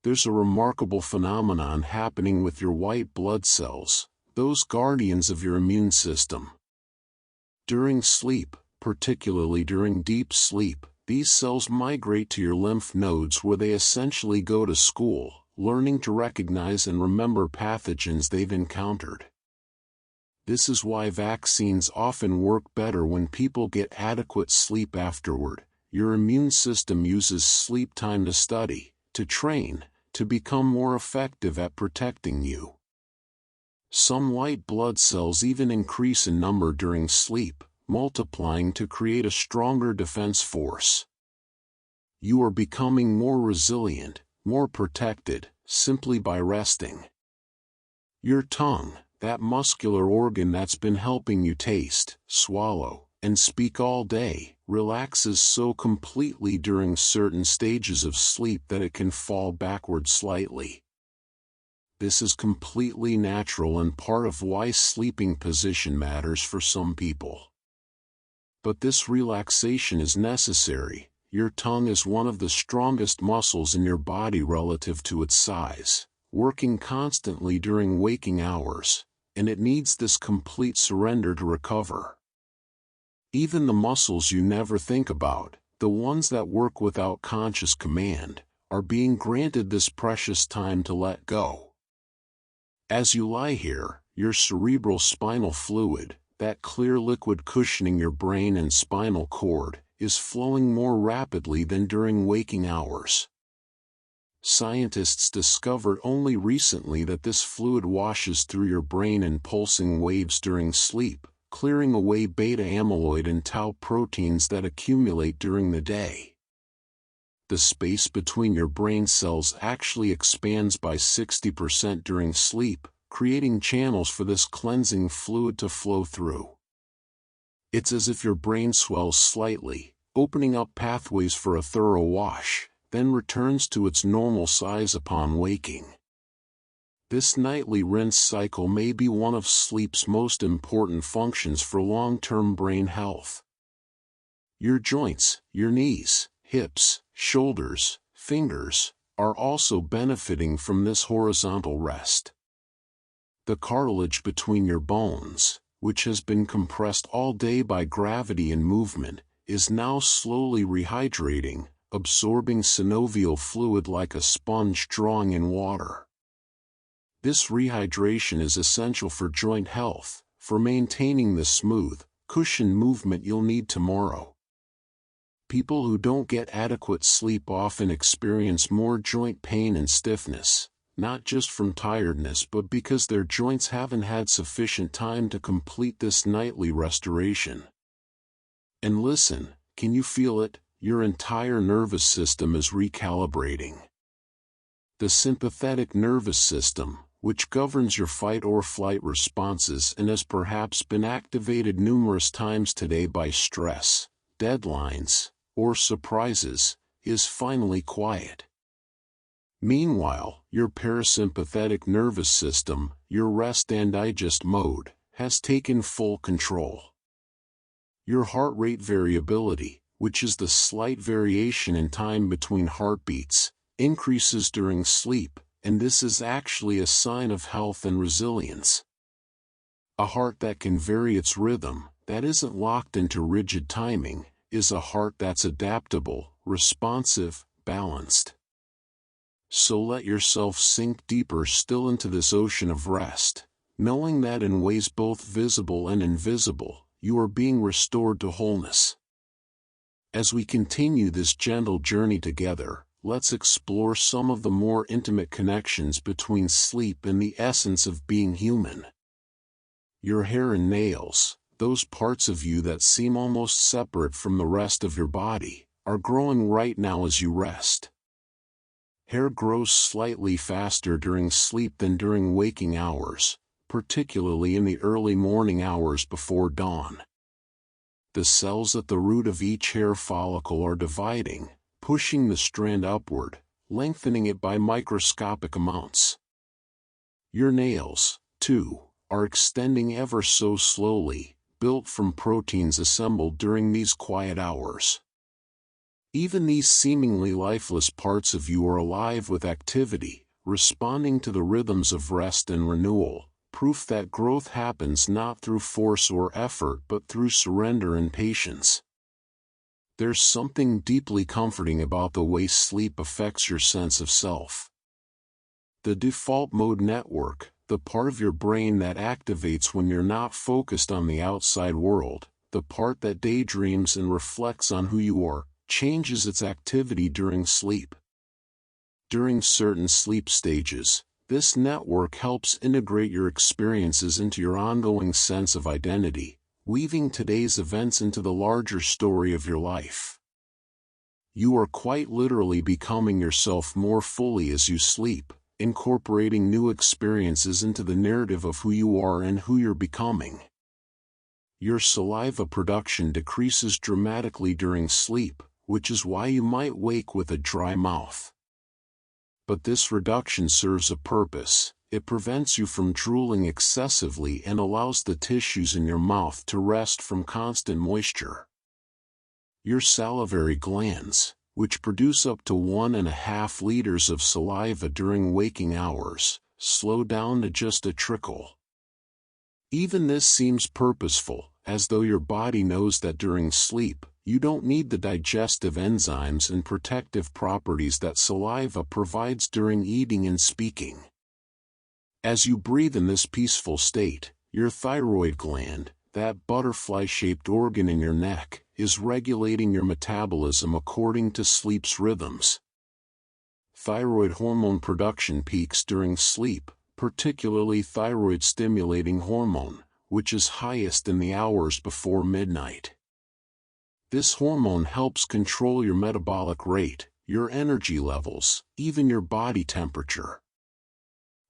There's a remarkable phenomenon happening with your white blood cells, those guardians of your immune system. During sleep, particularly during deep sleep, these cells migrate to your lymph nodes where they essentially go to school, learning to recognize and remember pathogens they've encountered. This is why vaccines often work better when people get adequate sleep afterward. Your immune system uses sleep time to study, to train, to become more effective at protecting you. Some white blood cells even increase in number during sleep, multiplying to create a stronger defense force. You are becoming more resilient, more protected, simply by resting. Your tongue, that muscular organ that's been helping you taste, swallow, and speak all day, relaxes so completely during certain stages of sleep that it can fall backward slightly. This is completely natural and part of why sleeping position matters for some people. But this relaxation is necessary. Your tongue is one of the strongest muscles in your body relative to its size, working constantly during waking hours, and it needs this complete surrender to recover. Even the muscles you never think about, the ones that work without conscious command, are being granted this precious time to let go. As you lie here, your cerebral spinal fluid, that clear liquid cushioning your brain and spinal cord, is flowing more rapidly than during waking hours. Scientists discovered only recently that this fluid washes through your brain in pulsing waves during sleep, clearing away beta amyloid and tau proteins that accumulate during the day. The space between your brain cells actually expands by 60% during sleep, creating channels for this cleansing fluid to flow through. It's as if your brain swells slightly, opening up pathways for a thorough wash, then returns to its normal size upon waking. This nightly rinse cycle may be one of sleep's most important functions for long-term brain health. Your joints, your knees, hips, shoulders, fingers, are also benefiting from this horizontal rest. The cartilage between your bones, which has been compressed all day by gravity and movement, is now slowly rehydrating, absorbing synovial fluid like a sponge drawing in water. This rehydration is essential for joint health, for maintaining the smooth, cushioned movement you'll need tomorrow. People who don't get adequate sleep often experience more joint pain and stiffness, not just from tiredness but because their joints haven't had sufficient time to complete this nightly restoration. And listen, can you feel it? Your entire nervous system is recalibrating. The sympathetic nervous system, which governs your fight or flight responses and has perhaps been activated numerous times today by stress, deadlines, or surprises, is finally quiet. Meanwhile, your parasympathetic nervous system, your rest and digest mode, has taken full control. Your heart rate variability, which is the slight variation in time between heartbeats, increases during sleep, and this is actually a sign of health and resilience. A heart that can vary its rhythm, that isn't locked into rigid timing, is a heart that's adaptable, responsive, balanced. So let yourself sink deeper still into this ocean of rest, knowing that in ways both visible and invisible, you are being restored to wholeness. As we continue this gentle journey together, let's explore some of the more intimate connections between sleep and the essence of being human. Your hair and nails, those parts of you that seem almost separate from the rest of your body, are growing right now as you rest. Hair grows slightly faster during sleep than during waking hours, particularly in the early morning hours before dawn. The cells at the root of each hair follicle are dividing, pushing the strand upward, lengthening it by microscopic amounts. Your nails, too, are extending ever so slowly, built from proteins assembled during these quiet hours. Even these seemingly lifeless parts of you are alive with activity, responding to the rhythms of rest and renewal, proof that growth happens not through force or effort but through surrender and patience. There's something deeply comforting about the way sleep affects your sense of self. The default mode network, the part of your brain that activates when you're not focused on the outside world, the part that daydreams and reflects on who you are, changes its activity during sleep. During certain sleep stages, this network helps integrate your experiences into your ongoing sense of identity, weaving today's events into the larger story of your life. You are quite literally becoming yourself more fully as you sleep, incorporating new experiences into the narrative of who you are and who you're becoming. Your saliva production decreases dramatically during sleep, which is why you might wake with a dry mouth. But this reduction serves a purpose. It prevents you from drooling excessively and allows the tissues in your mouth to rest from constant moisture. Your salivary glands, which produce up to 1.5 liters of saliva during waking hours, slow down to just a trickle. Even this seems purposeful, as though your body knows that during sleep, you don't need the digestive enzymes and protective properties that saliva provides during eating and speaking. As you breathe in this peaceful state, your thyroid gland, that butterfly-shaped organ in your neck, is regulating your metabolism according to sleep's rhythms. Thyroid hormone production peaks during sleep, particularly thyroid-stimulating hormone, which is highest in the hours before midnight. This hormone helps control your metabolic rate, your energy levels, even your body temperature.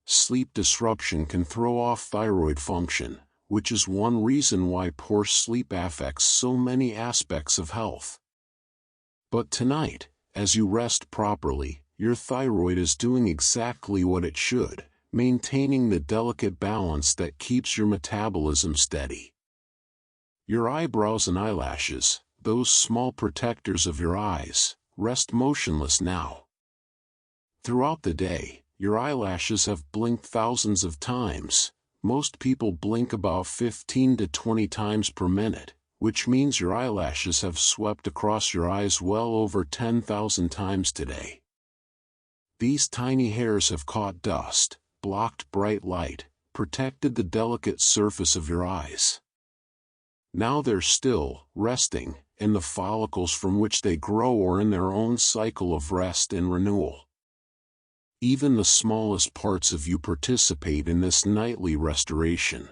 Sleep disruption can throw off thyroid function, which is one reason why poor sleep affects so many aspects of health. But tonight, as you rest properly, your thyroid is doing exactly what it should, maintaining the delicate balance that keeps your metabolism steady. Your eyebrows and eyelashes, those small protectors of your eyes, rest motionless now. Throughout the day, your eyelashes have blinked thousands of times. Most people blink about 15 to 20 times per minute, which means your eyelashes have swept across your eyes well over 10,000 times today. These tiny hairs have caught dust, blocked bright light, protected the delicate surface of your eyes. Now they're still, resting, and the follicles from which they grow are in their own cycle of rest and renewal. Even the smallest parts of you participate in this nightly restoration.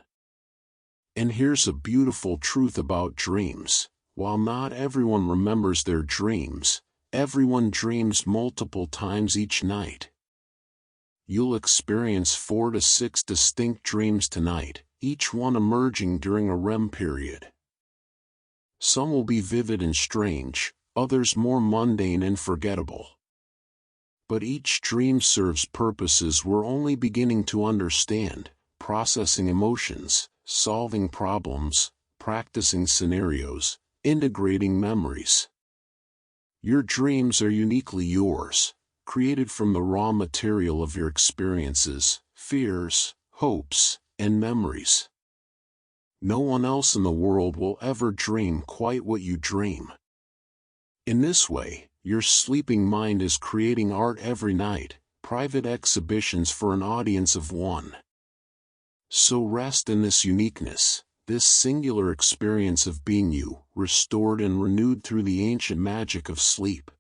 And here's a beautiful truth about dreams. While not everyone remembers their dreams, everyone dreams multiple times each night. You'll experience 4 to 6 distinct dreams tonight, each one emerging during a REM period. Some will be vivid and strange, others more mundane and forgettable. But each dream serves purposes we're only beginning to understand: processing emotions, solving problems, practicing scenarios, integrating memories. Your dreams are uniquely yours, created from the raw material of your experiences, fears, hopes, and memories. No one else in the world will ever dream quite what you dream. In this way, your sleeping mind is creating art every night, private exhibitions for an audience of one. So rest in this uniqueness, this singular experience of being you, restored and renewed through the ancient magic of sleep.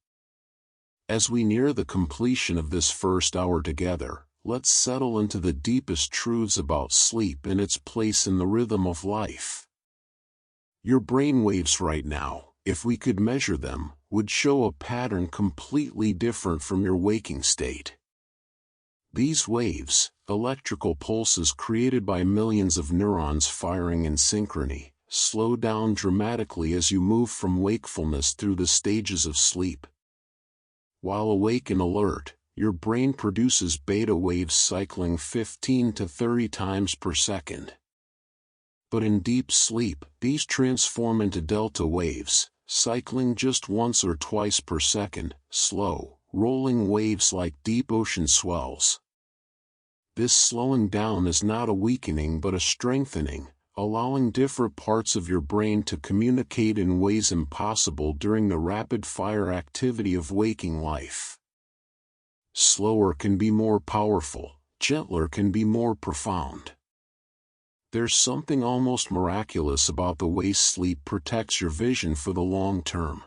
As we near the completion of this first hour together, let's settle into the deepest truths about sleep and its place in the rhythm of life. Your brain waves right now, if we could measure them, would show a pattern completely different from your waking state. These waves, electrical pulses created by millions of neurons firing in synchrony, slow down dramatically as you move from wakefulness through the stages of sleep. While awake and alert, your brain produces beta waves cycling 15 to 30 times per second. But in deep sleep, these transform into delta waves, cycling just once or twice per second, slow, rolling waves like deep ocean swells. This slowing down is not a weakening but a strengthening, allowing different parts of your brain to communicate in ways impossible during the rapid-fire activity of waking life. Slower can be more powerful, gentler can be more profound. There's something almost miraculous about the way sleep protects your vision for the long term.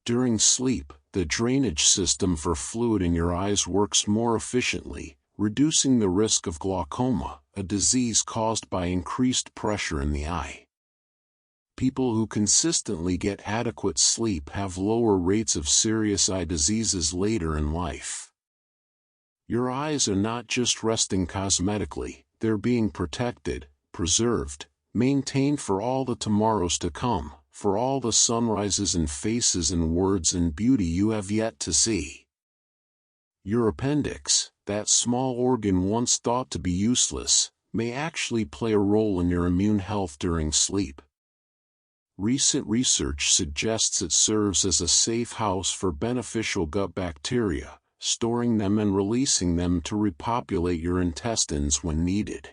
During sleep, the drainage system for fluid in your eyes works more efficiently, reducing the risk of glaucoma, a disease caused by increased pressure in the eye. People who consistently get adequate sleep have lower rates of serious eye diseases later in life. Your eyes are not just resting cosmetically, they're being protected, preserved, maintained for all the tomorrows to come, for all the sunrises and faces and words and beauty you have yet to see. Your appendix, that small organ once thought to be useless, may actually play a role in your immune health during sleep. Recent research suggests it serves as a safe house for beneficial gut bacteria, storing them and releasing them to repopulate your intestines when needed.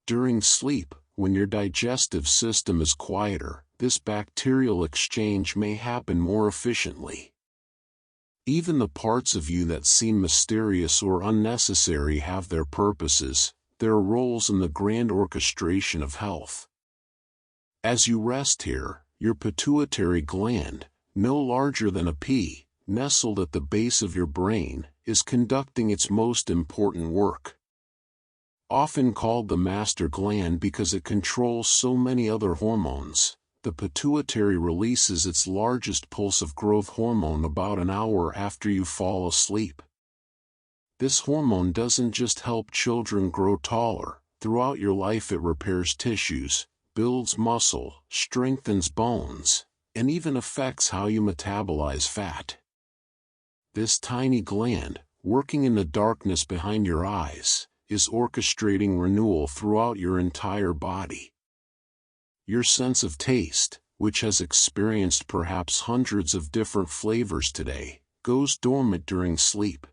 During sleep, when your digestive system is quieter, this bacterial exchange may happen more efficiently. Even the parts of you that seem mysterious or unnecessary have their purposes, their roles in the grand orchestration of health. As you rest here, your pituitary gland, no larger than a pea, nestled at the base of your brain, is conducting its most important work. Often called the master gland because it controls so many other hormones, the pituitary releases its largest pulse of growth hormone about an hour after you fall asleep. This hormone doesn't just help children grow taller. Throughout your life it repairs tissues, builds muscle, strengthens bones, and even affects how you metabolize fat. This tiny gland, working in the darkness behind your eyes, is orchestrating renewal throughout your entire body. Your sense of taste, which has experienced perhaps hundreds of different flavors today, goes dormant during sleep.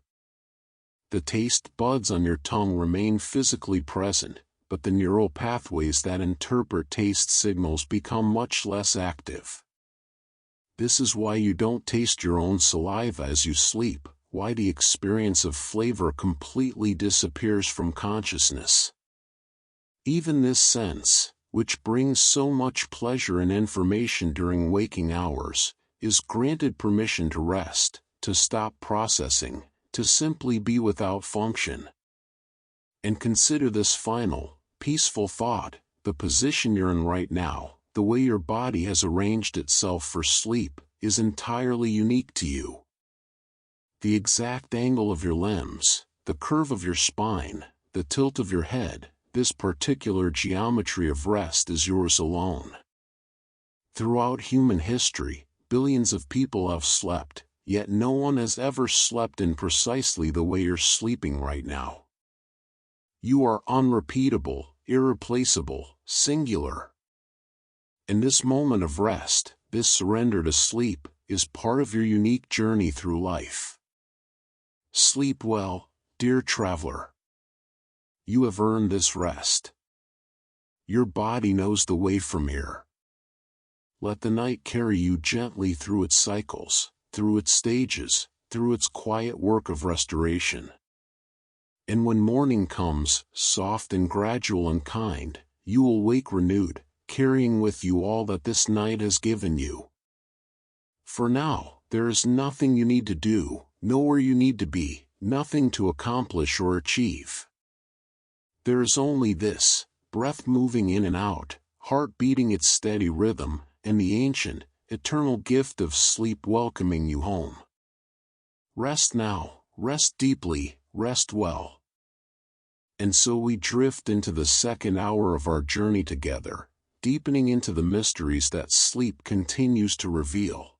The taste buds on your tongue remain physically present, but the neural pathways that interpret taste signals become much less active. This is why you don't taste your own saliva as you sleep, why the experience of flavor completely disappears from consciousness. Even this sense, which brings so much pleasure and information during waking hours, is granted permission to rest, to stop processing, to simply be without function. And consider this final, peaceful thought: the position you're in right now, the way your body has arranged itself for sleep, is entirely unique to you. The exact angle of your limbs, the curve of your spine, the tilt of your head, this particular geometry of rest is yours alone. Throughout human history, billions of people have slept, yet no one has ever slept in precisely the way you're sleeping right now. You are unrepeatable, irreplaceable, singular. And this moment of rest, this surrender to sleep, is part of your unique journey through life. Sleep well, dear traveler. You have earned this rest. Your body knows the way from here. Let the night carry you gently through its cycles, through its stages, through its quiet work of restoration. And when morning comes, soft and gradual and kind, you will wake renewed, carrying with you all that this night has given you. For now, there is nothing you need to do, nowhere you need to be, nothing to accomplish or achieve. There is only this, breath moving in and out, heart beating its steady rhythm, and the ancient, eternal gift of sleep welcoming you home. Rest now, rest deeply, rest well. And so we drift into the second hour of our journey together, deepening into the mysteries that sleep continues to reveal.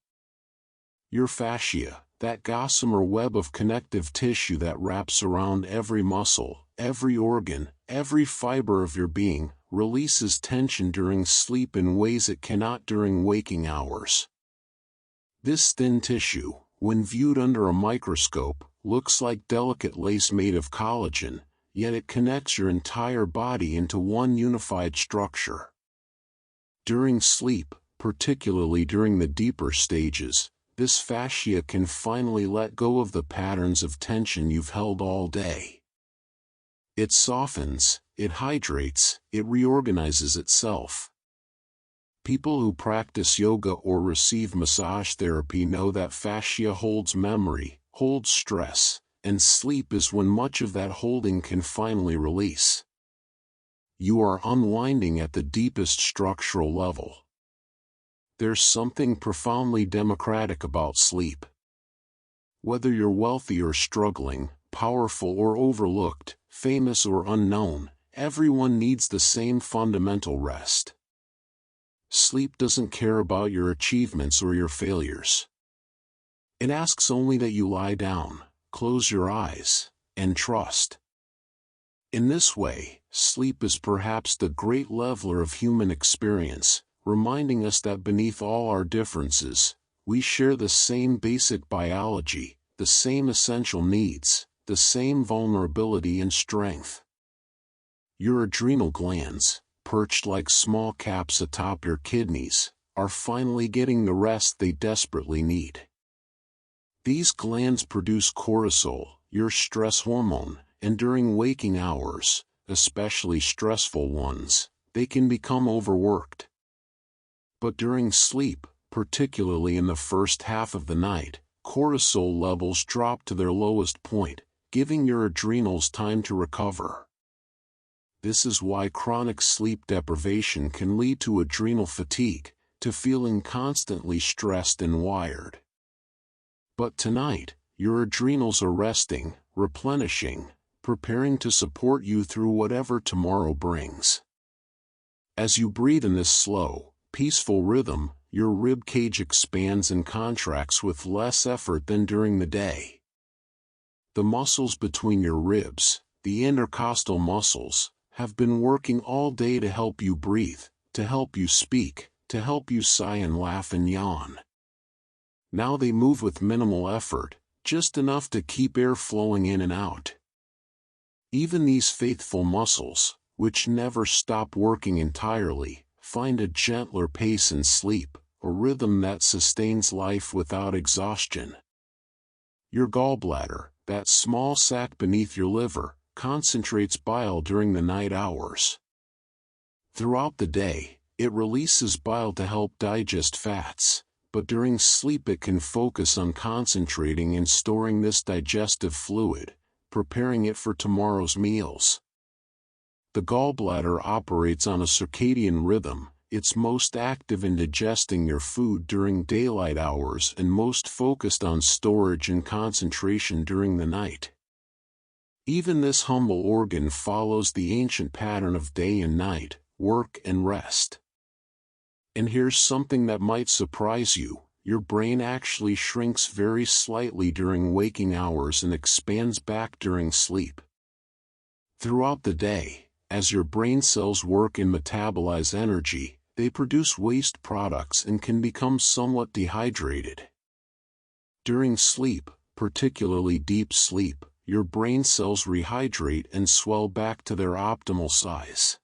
Your fascia, that gossamer web of connective tissue that wraps around every muscle, every organ, every fiber of your being, releases tension during sleep in ways it cannot during waking hours. This thin tissue, when viewed under a microscope, looks like delicate lace made of collagen, yet it connects your entire body into one unified structure. During sleep, particularly during the deeper stages, this fascia can finally let go of the patterns of tension you've held all day. It softens, it hydrates, it reorganizes itself. People who practice yoga or receive massage therapy know that fascia holds memory, holds stress, and sleep is when much of that holding can finally release. You are unwinding at the deepest structural level. There's something profoundly democratic about sleep. Whether you're wealthy or struggling, powerful or overlooked, famous or unknown, everyone needs the same fundamental rest. Sleep doesn't care about your achievements or your failures. It asks only that you lie down, close your eyes, and trust. In this way, sleep is perhaps the great leveler of human experience, reminding us that beneath all our differences, we share the same basic biology, the same essential needs, the same vulnerability and strength. Your adrenal glands, perched like small caps atop your kidneys, are finally getting the rest they desperately need. These glands produce cortisol, your stress hormone, and during waking hours, especially stressful ones, they can become overworked. But during sleep, particularly in the first half of the night, cortisol levels drop to their lowest point, giving your adrenals time to recover. This is why chronic sleep deprivation can lead to adrenal fatigue, to feeling constantly stressed and wired. But tonight, your adrenals are resting, replenishing, preparing to support you through whatever tomorrow brings. As you breathe in this slow, peaceful rhythm, your rib cage expands and contracts with less effort than during the day. The muscles between your ribs, the intercostal muscles, have been working all day to help you breathe, to help you speak, to help you sigh and laugh and yawn. Now they move with minimal effort, just enough to keep air flowing in and out. Even these faithful muscles, which never stop working entirely, find a gentler pace in sleep, a rhythm that sustains life without exhaustion. Your gallbladder, that small sac beneath your liver, concentrates bile during the night hours. Throughout the day, it releases bile to help digest fats, but during sleep it can focus on concentrating and storing this digestive fluid, preparing it for tomorrow's meals. The gallbladder operates on a circadian rhythm. It's most active in digesting your food during daylight hours and most focused on storage and concentration during the night. Even this humble organ follows the ancient pattern of day and night, work and rest. And here's something that might surprise you: your brain actually shrinks very slightly during waking hours and expands back during sleep. Throughout the day, as your brain cells work and metabolize energy, they produce waste products and can become somewhat dehydrated. During sleep, particularly deep sleep, your brain cells rehydrate and swell back to their optimal size.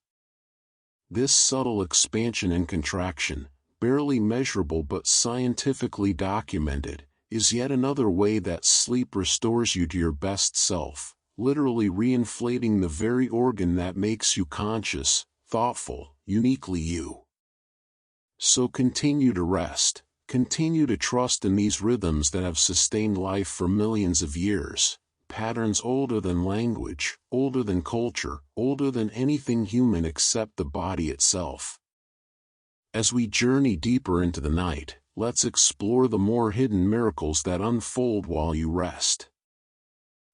This subtle expansion and contraction, barely measurable but scientifically documented, is yet another way that sleep restores you to your best self, literally reinflating the very organ that makes you conscious, thoughtful, uniquely you. So continue to rest, continue to trust in these rhythms that have sustained life for millions of years, patterns older than language, older than culture, older than anything human except the body itself. As we journey deeper into the night, let's explore the more hidden miracles that unfold while you rest.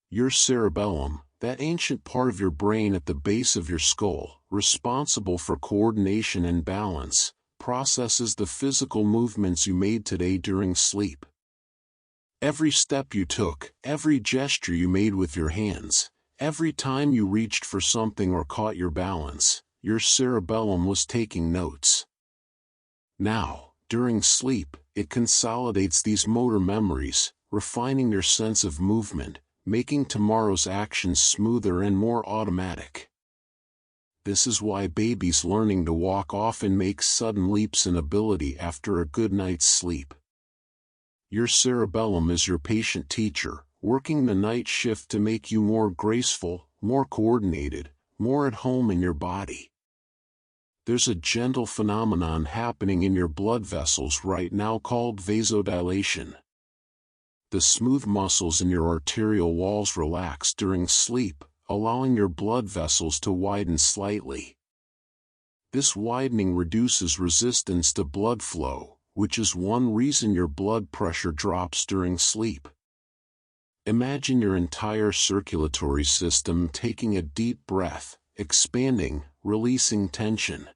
Your cerebellum, that ancient part of your brain at the base of your skull, responsible for coordination and balance, processes the physical movements you made today during sleep. Every step you took, every gesture you made with your hands, every time you reached for something or caught your balance, your cerebellum was taking notes. Now, during sleep, it consolidates these motor memories, refining your sense of movement, making tomorrow's actions smoother and more automatic. This is why babies learning to walk often make sudden leaps in ability after a good night's sleep. Your cerebellum is your patient teacher, working the night shift to make you more graceful, more coordinated, more at home in your body. There's a gentle phenomenon happening in your blood vessels right now called vasodilation. The smooth muscles in your arterial walls relax during sleep, allowing your blood vessels to widen slightly. This widening reduces resistance to blood flow, which is one reason your blood pressure drops during sleep. Imagine your entire circulatory system taking a deep breath, expanding, releasing tension.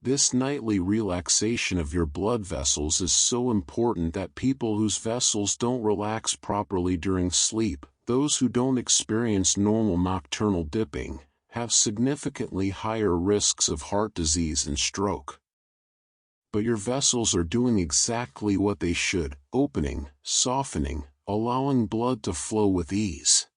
This nightly relaxation of your blood vessels is so important that people whose vessels don't relax properly during sleep, those who don't experience normal nocturnal dipping, have significantly higher risks of heart disease and stroke. But your vessels are doing exactly what they should, opening, softening, allowing blood to flow with ease.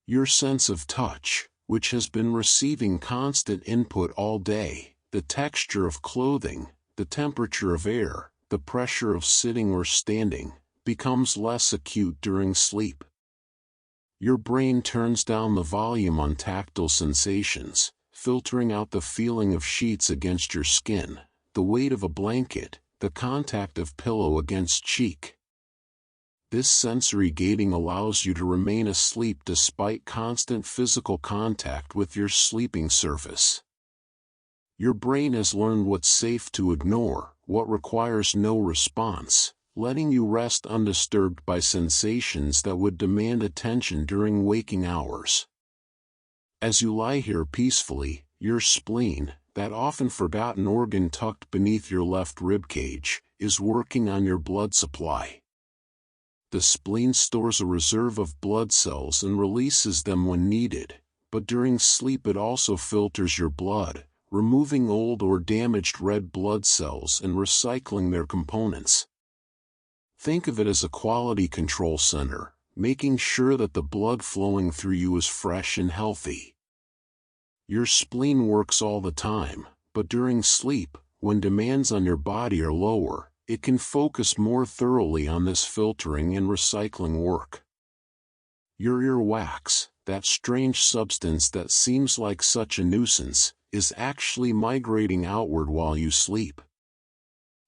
Your sense of touch, which has been receiving constant input all day, the texture of clothing, the temperature of air, the pressure of sitting or standing, becomes less acute during sleep. Your brain turns down the volume on tactile sensations, filtering out the feeling of sheets against your skin, the weight of a blanket, the contact of pillow against cheek. This sensory gating allows you to remain asleep despite constant physical contact with your sleeping surface. Your brain has learned what's safe to ignore, what requires no response, letting you rest undisturbed by sensations that would demand attention during waking hours. As you lie here peacefully, your spleen, that often forgotten organ tucked beneath your left ribcage, is working on your blood supply. The spleen stores a reserve of blood cells and releases them when needed, but during sleep it also filters your blood, removing old or damaged red blood cells and recycling their components. Think of it as a quality control center, making sure that the blood flowing through you is fresh and healthy. Your spleen works all the time, but during sleep, when demands on your body are lower, it can focus more thoroughly on this filtering and recycling work. Your earwax, that strange substance that seems like such a nuisance, is actually migrating outward while you sleep.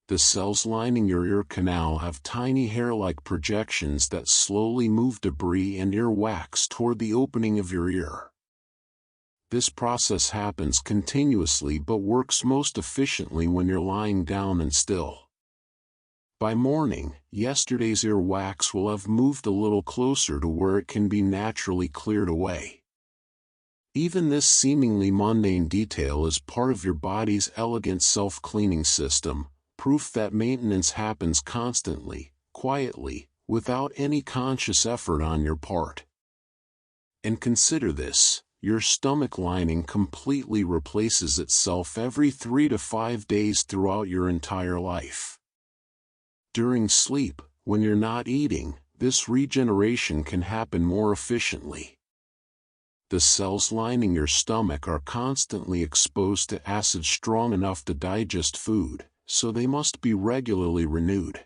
The cells lining your ear canal have tiny hair-like projections that slowly move debris and earwax toward the opening of your ear. This process happens continuously but works most efficiently when you're lying down and still. By morning, yesterday's earwax will have moved a little closer to where it can be naturally cleared away. Even this seemingly mundane detail is part of your body's elegant self-cleaning system, proof that maintenance happens constantly, quietly, without any conscious effort on your part. And consider this. Your stomach lining completely replaces itself every 3 to 5 days throughout your entire life. During sleep, when you're not eating, this regeneration can happen more efficiently. The cells lining your stomach are constantly exposed to acid strong enough to digest food, so they must be regularly renewed.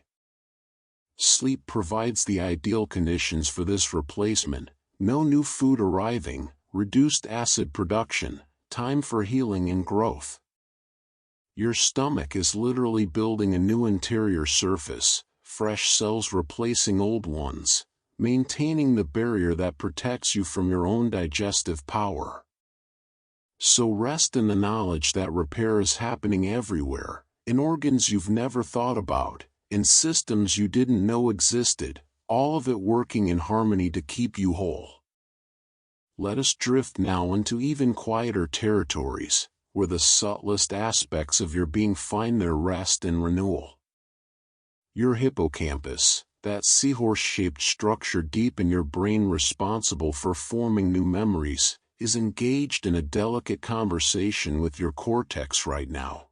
Sleep provides the ideal conditions for this replacement: no new food arriving, reduced acid production, time for healing and growth. Your stomach is literally building a new interior surface, fresh cells replacing old ones, maintaining the barrier that protects you from your own digestive power. So rest in the knowledge that repair is happening everywhere, in organs you've never thought about, in systems you didn't know existed, all of it working in harmony to keep you whole. Let us drift now into even quieter territories, where the subtlest aspects of your being find their rest and renewal. Your hippocampus, that seahorse-shaped structure deep in your brain responsible for forming new memories, is engaged in a delicate conversation with your cortex right now.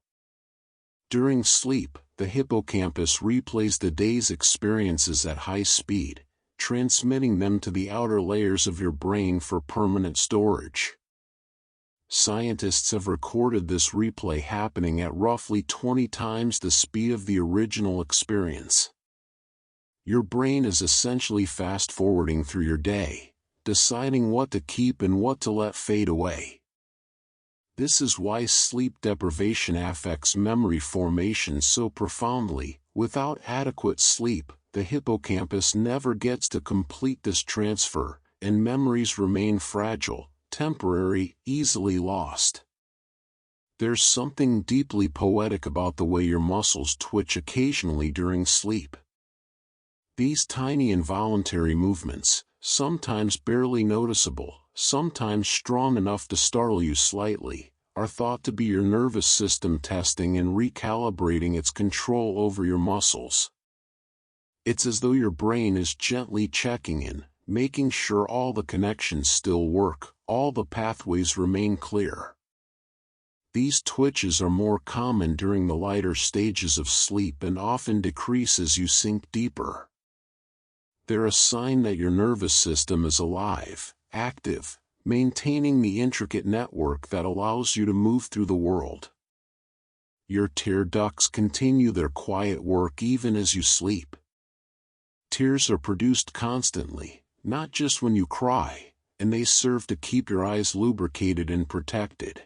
During sleep, the hippocampus replays the day's experiences at high speed, transmitting them to the outer layers of your brain for permanent storage. Scientists have recorded this replay happening at roughly 20 times the speed of the original experience. Your brain is essentially fast-forwarding through your day, deciding what to keep and what to let fade away. This is why sleep deprivation affects memory formation so profoundly. Without adequate sleep, the hippocampus never gets to complete this transfer, and memories remain fragile, temporary, easily lost. There's something deeply poetic about the way your muscles twitch occasionally during sleep. These tiny involuntary movements, sometimes barely noticeable, sometimes strong enough to startle you slightly, are thought to be your nervous system testing and recalibrating its control over your muscles. It's as though your brain is gently checking in, making sure all the connections still work, all the pathways remain clear. These twitches are more common during the lighter stages of sleep and often decrease as you sink deeper. They're a sign that your nervous system is alive, active, maintaining the intricate network that allows you to move through the world. Your tear ducts continue their quiet work even as you sleep. Tears are produced constantly, not just when you cry, and they serve to keep your eyes lubricated and protected.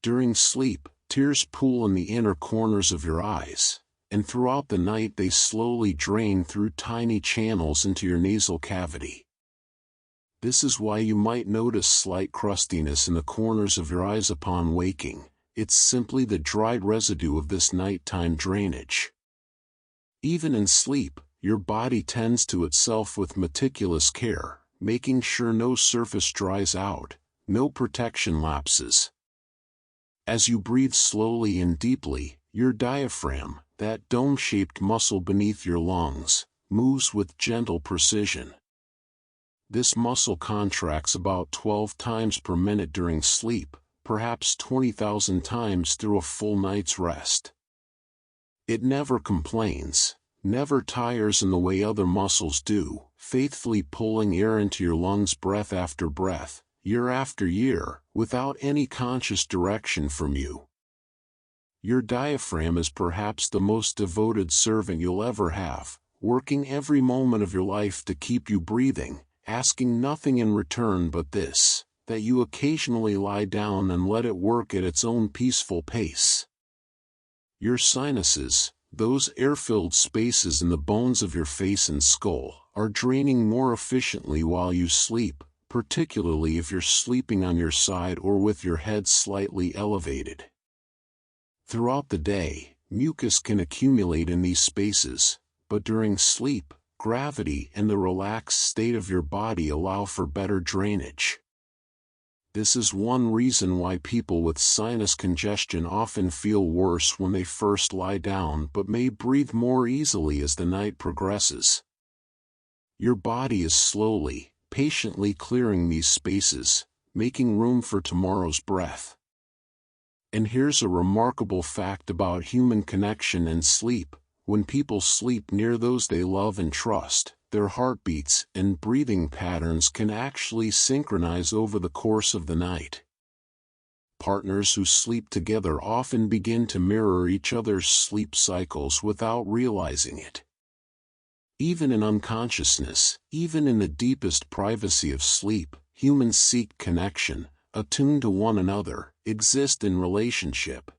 During sleep, tears pool in the inner corners of your eyes, and throughout the night they slowly drain through tiny channels into your nasal cavity. This is why you might notice slight crustiness in the corners of your eyes upon waking. It's simply the dried residue of this nighttime drainage. Even in sleep, your body tends to itself with meticulous care, making sure no surface dries out, no protection lapses. As you breathe slowly and deeply, your diaphragm, that dome-shaped muscle beneath your lungs, moves with gentle precision. This muscle contracts about 12 times per minute during sleep, perhaps 20,000 times through a full night's rest. It never complains, never tires in the way other muscles do, faithfully pulling air into your lungs breath after breath, year after year, without any conscious direction from you. Your diaphragm is perhaps the most devoted servant you'll ever have, working every moment of your life to keep you breathing, asking nothing in return but this, that you occasionally lie down and let it work at its own peaceful pace. Your sinuses, those air-filled spaces in the bones of your face and skull, are draining more efficiently while you sleep, particularly if you're sleeping on your side or with your head slightly elevated. Throughout the day, mucus can accumulate in these spaces, but during sleep, gravity and the relaxed state of your body allow for better drainage. This is one reason why people with sinus congestion often feel worse when they first lie down but may breathe more easily as the night progresses. Your body is slowly, patiently clearing these spaces, making room for tomorrow's breath. And here's a remarkable fact about human connection and sleep: when people sleep near those they love and trust, their heartbeats and breathing patterns can actually synchronize over the course of the night. Partners who sleep together often begin to mirror each other's sleep cycles without realizing it. Even in unconsciousness, even in the deepest privacy of sleep, humans seek connection, attuned to one another, exist in relationship.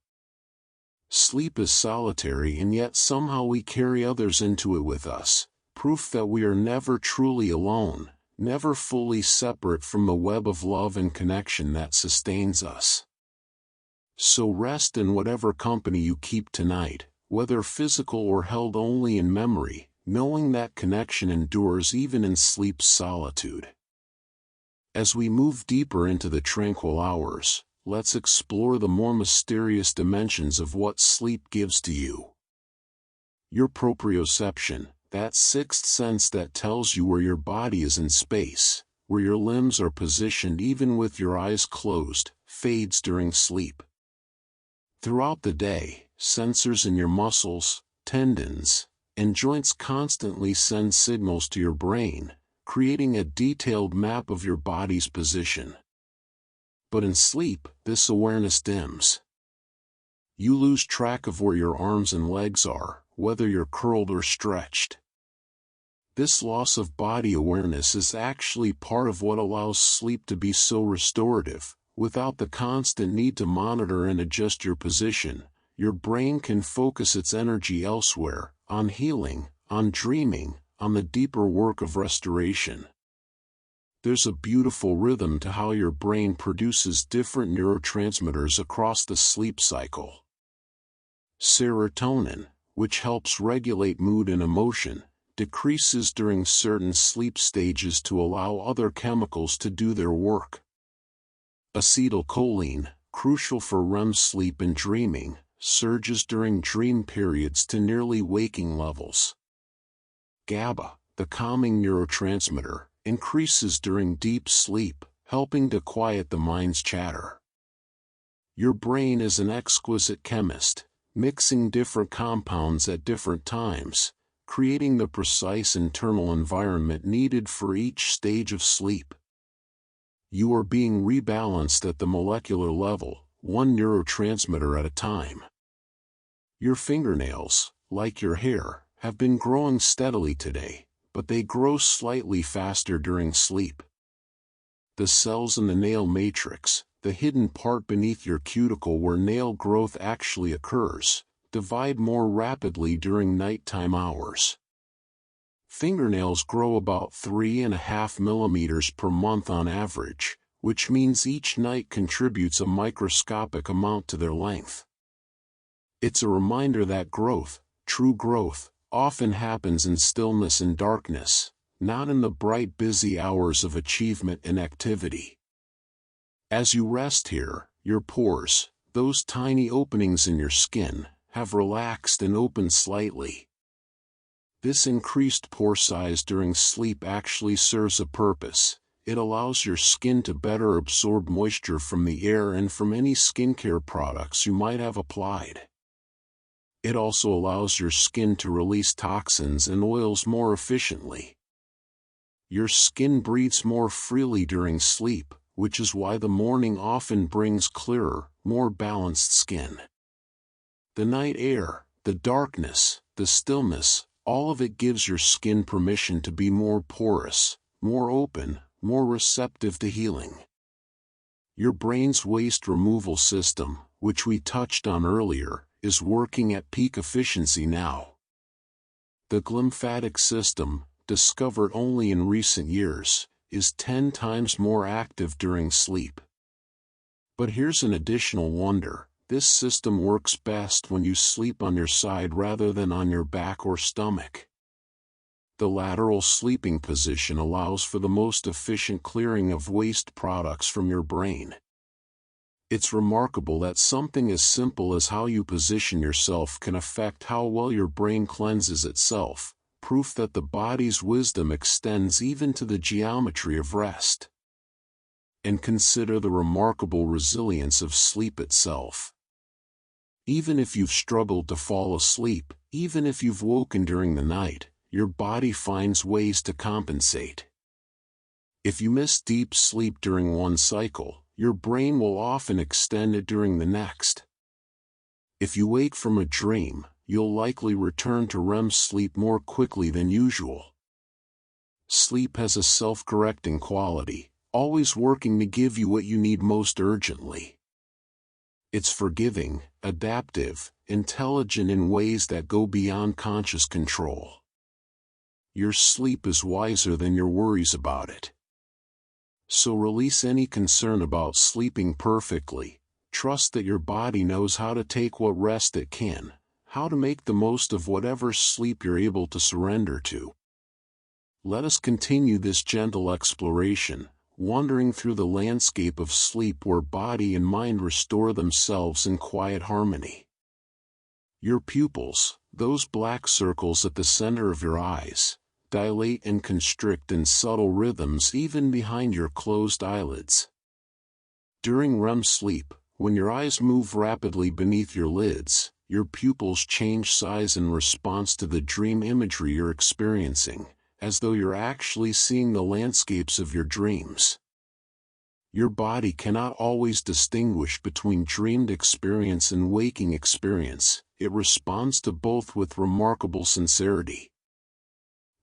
Sleep is solitary, and yet somehow we carry others into it with us, proof that we are never truly alone, never fully separate from the web of love and connection that sustains us. So rest in whatever company you keep tonight, whether physical or held only in memory, knowing that connection endures even in sleep's solitude. As we move deeper into the tranquil hours, let's explore the more mysterious dimensions of what sleep gives to you. Your proprioception, that sixth sense that tells you where your body is in space, where your limbs are positioned even with your eyes closed, fades during sleep. Throughout the day, sensors in your muscles, tendons, and joints constantly send signals to your brain, creating a detailed map of your body's position. But in sleep, this awareness dims. You lose track of where your arms and legs are, whether you're curled or stretched. This loss of body awareness is actually part of what allows sleep to be so restorative. Without the constant need to monitor and adjust your position, your brain can focus its energy elsewhere, on healing, on dreaming, on the deeper work of restoration. There's a beautiful rhythm to how your brain produces different neurotransmitters across the sleep cycle. Serotonin, which helps regulate mood and emotion, decreases during certain sleep stages to allow other chemicals to do their work. Acetylcholine, crucial for REM sleep and dreaming, surges during dream periods to nearly waking levels. GABA, the calming neurotransmitter, increases during deep sleep, helping to quiet the mind's chatter. Your brain is an exquisite chemist, mixing different compounds at different times, creating the precise internal environment needed for each stage of sleep. You are being rebalanced at the molecular level, one neurotransmitter at a time. Your fingernails, like your hair, have been growing steadily today, but they grow slightly faster during sleep. The cells in the nail matrix, the hidden part beneath your cuticle where nail growth actually occurs, divide more rapidly during nighttime hours. Fingernails grow about 3.5 millimeters per month on average, which means each night contributes a microscopic amount to their length. It's a reminder that growth, true growth, often happens in stillness and darkness, not in the bright busy hours of achievement and activity. As you rest here, your pores, those tiny openings in your skin, have relaxed and opened slightly. This increased pore size during sleep actually serves a purpose. It allows your skin to better absorb moisture from the air and from any skincare products you might have applied. It also allows your skin to release toxins and oils more efficiently. Your skin breathes more freely during sleep, which is why the morning often brings clearer, more balanced skin. The night air, the darkness, the stillness, all of it gives your skin permission to be more porous, more open, more receptive to healing. Your brain's waste removal system, which we touched on earlier, is working at peak efficiency now. The glymphatic system, discovered only in recent years, is 10 times more active during sleep. But here's an additional wonder: this system works best when you sleep on your side rather than on your back or stomach. The lateral sleeping position allows for the most efficient clearing of waste products from your brain. It's remarkable that something as simple as how you position yourself can affect how well your brain cleanses itself, proof that the body's wisdom extends even to the geometry of rest. And consider the remarkable resilience of sleep itself. Even if you've struggled to fall asleep, even if you've woken during the night, your body finds ways to compensate. If you miss deep sleep during one cycle, your brain will often extend it during the next. If you wake from a dream, you'll likely return to REM sleep more quickly than usual. Sleep has a self-correcting quality, always working to give you what you need most urgently. It's forgiving, adaptive, intelligent in ways that go beyond conscious control. Your sleep is wiser than your worries about it. So release any concern about sleeping perfectly. Trust that your body knows how to take what rest it can, how to make the most of whatever sleep you're able to surrender to. Let us continue this gentle exploration, wandering through the landscape of sleep where body and mind restore themselves in quiet harmony. Your pupils, those black circles at the center of your eyes, dilate and constrict in subtle rhythms even behind your closed eyelids. During REM sleep, when your eyes move rapidly beneath your lids, your pupils change size in response to the dream imagery you're experiencing, as though you're actually seeing the landscapes of your dreams. Your body cannot always distinguish between dreamed experience and waking experience. It responds to both with remarkable sincerity.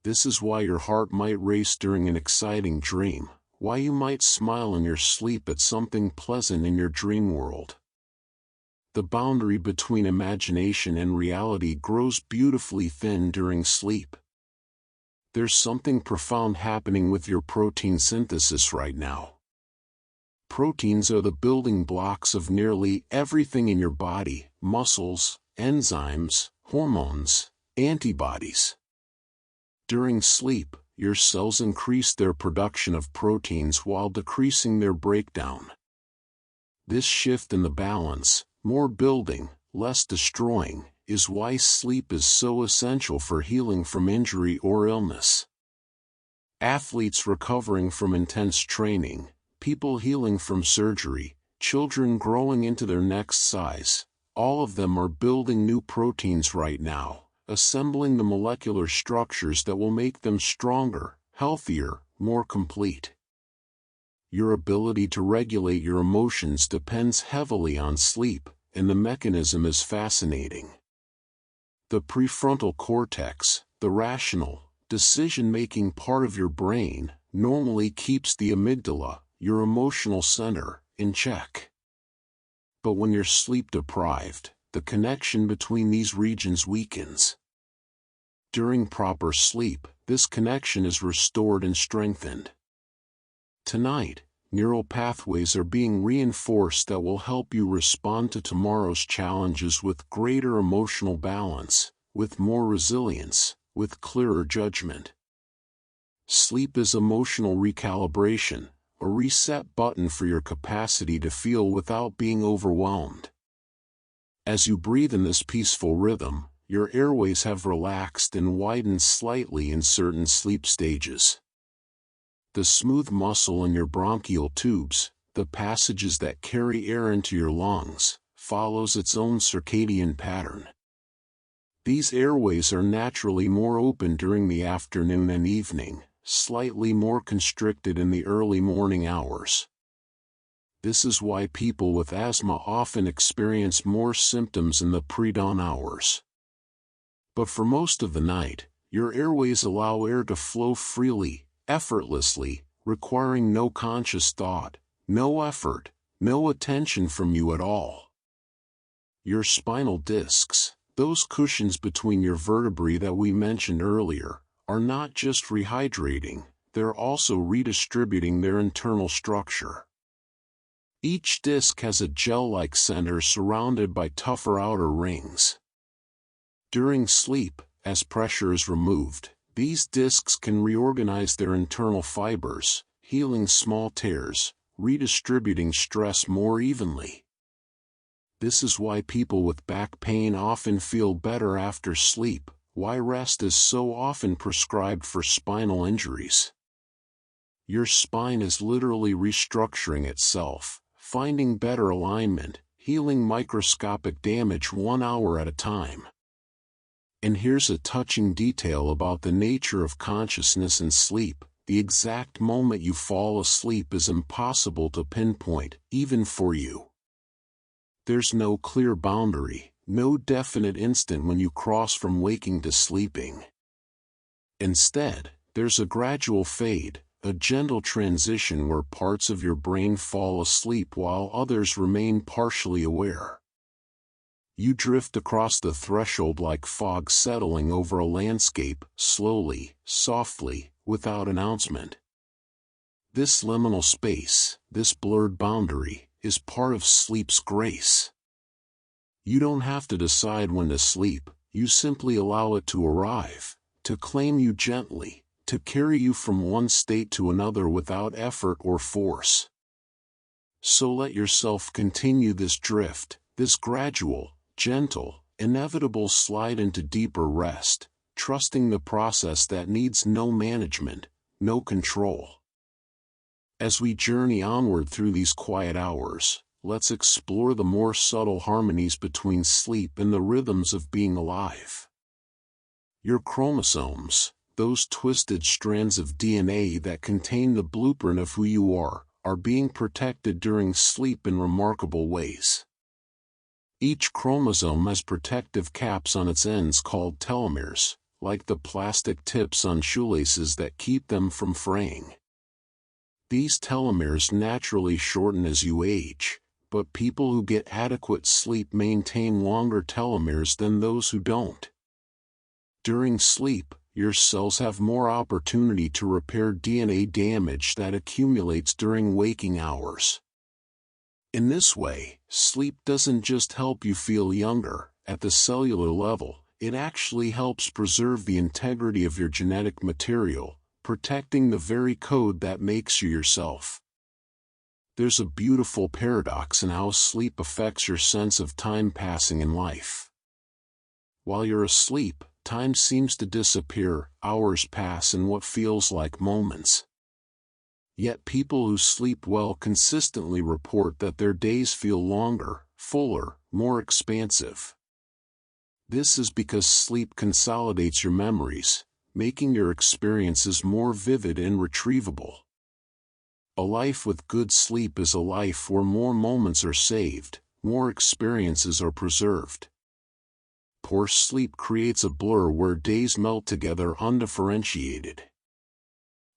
This is why your heart might race during an exciting dream, why you might smile in your sleep at something pleasant in your dream world. The boundary between imagination and reality grows beautifully thin during sleep. There's something profound happening with your protein synthesis right now. Proteins are the building blocks of nearly everything in your body: muscles, enzymes, hormones, antibodies. During sleep, your cells increase their production of proteins while decreasing their breakdown. This shift in the balance, more building, less destroying, is why sleep is so essential for healing from injury or illness. Athletes recovering from intense training, people healing from surgery, children growing into their next size, all of them are building new proteins right now, assembling the molecular structures that will make them stronger, healthier, more complete. Your ability to regulate your emotions depends heavily on sleep, and the mechanism is fascinating. The prefrontal cortex, the rational, decision-making part of your brain, normally keeps the amygdala, your emotional center, in check. But when you're sleep-deprived, the connection between these regions weakens. During proper sleep, this connection is restored and strengthened. Tonight, neural pathways are being reinforced that will help you respond to tomorrow's challenges with greater emotional balance, with more resilience, with clearer judgment. Sleep is emotional recalibration, a reset button for your capacity to feel without being overwhelmed. As you breathe in this peaceful rhythm, your airways have relaxed and widened slightly in certain sleep stages. The smooth muscle in your bronchial tubes, the passages that carry air into your lungs, follows its own circadian pattern. These airways are naturally more open during the afternoon and evening, slightly more constricted in the early morning hours. This is why people with asthma often experience more symptoms in the pre-dawn hours. But for most of the night, your airways allow air to flow freely, effortlessly, requiring no conscious thought, no effort, no attention from you at all. Your spinal discs, those cushions between your vertebrae that we mentioned earlier, are not just rehydrating, they're also redistributing their internal structure. Each disc has a gel-like center surrounded by tougher outer rings. During sleep, as pressure is removed, these discs can reorganize their internal fibers, healing small tears, redistributing stress more evenly. This is why people with back pain often feel better after sleep, why rest is so often prescribed for spinal injuries. Your spine is literally restructuring itself, finding better alignment, healing microscopic damage 1 hour at a time. And here's a touching detail about the nature of consciousness and sleep. The exact moment you fall asleep is impossible to pinpoint, even for you. There's no clear boundary, no definite instant when you cross from waking to sleeping. Instead, there's a gradual fade, a gentle transition where parts of your brain fall asleep while others remain partially aware. You drift across the threshold like fog settling over a landscape, slowly, softly, without announcement. This liminal space, this blurred boundary, is part of sleep's grace. You don't have to decide when to sleep, you simply allow it to arrive, to claim you gently, to carry you from one state to another without effort or force. So let yourself continue this drift, this gradual, gentle, inevitable slide into deeper rest, trusting the process that needs no management, no control. As we journey onward through these quiet hours, let's explore the more subtle harmonies between sleep and the rhythms of being alive. Your chromosomes, those twisted strands of DNA that contain the blueprint of who you are being protected during sleep in remarkable ways. Each chromosome has protective caps on its ends called telomeres, like the plastic tips on shoelaces that keep them from fraying. These telomeres naturally shorten as you age, but people who get adequate sleep maintain longer telomeres than those who don't. During sleep, your cells have more opportunity to repair DNA damage that accumulates during waking hours. In this way, sleep doesn't just help you feel younger, at the cellular level, it actually helps preserve the integrity of your genetic material, protecting the very code that makes you yourself. There's a beautiful paradox in how sleep affects your sense of time passing in life. While you're asleep, time seems to disappear, hours pass in what feels like moments. Yet people who sleep well consistently report that their days feel longer, fuller, more expansive. This is because sleep consolidates your memories, making your experiences more vivid and retrievable. A life with good sleep is a life where more moments are saved, more experiences are preserved. Poor sleep creates a blur where days melt together undifferentiated.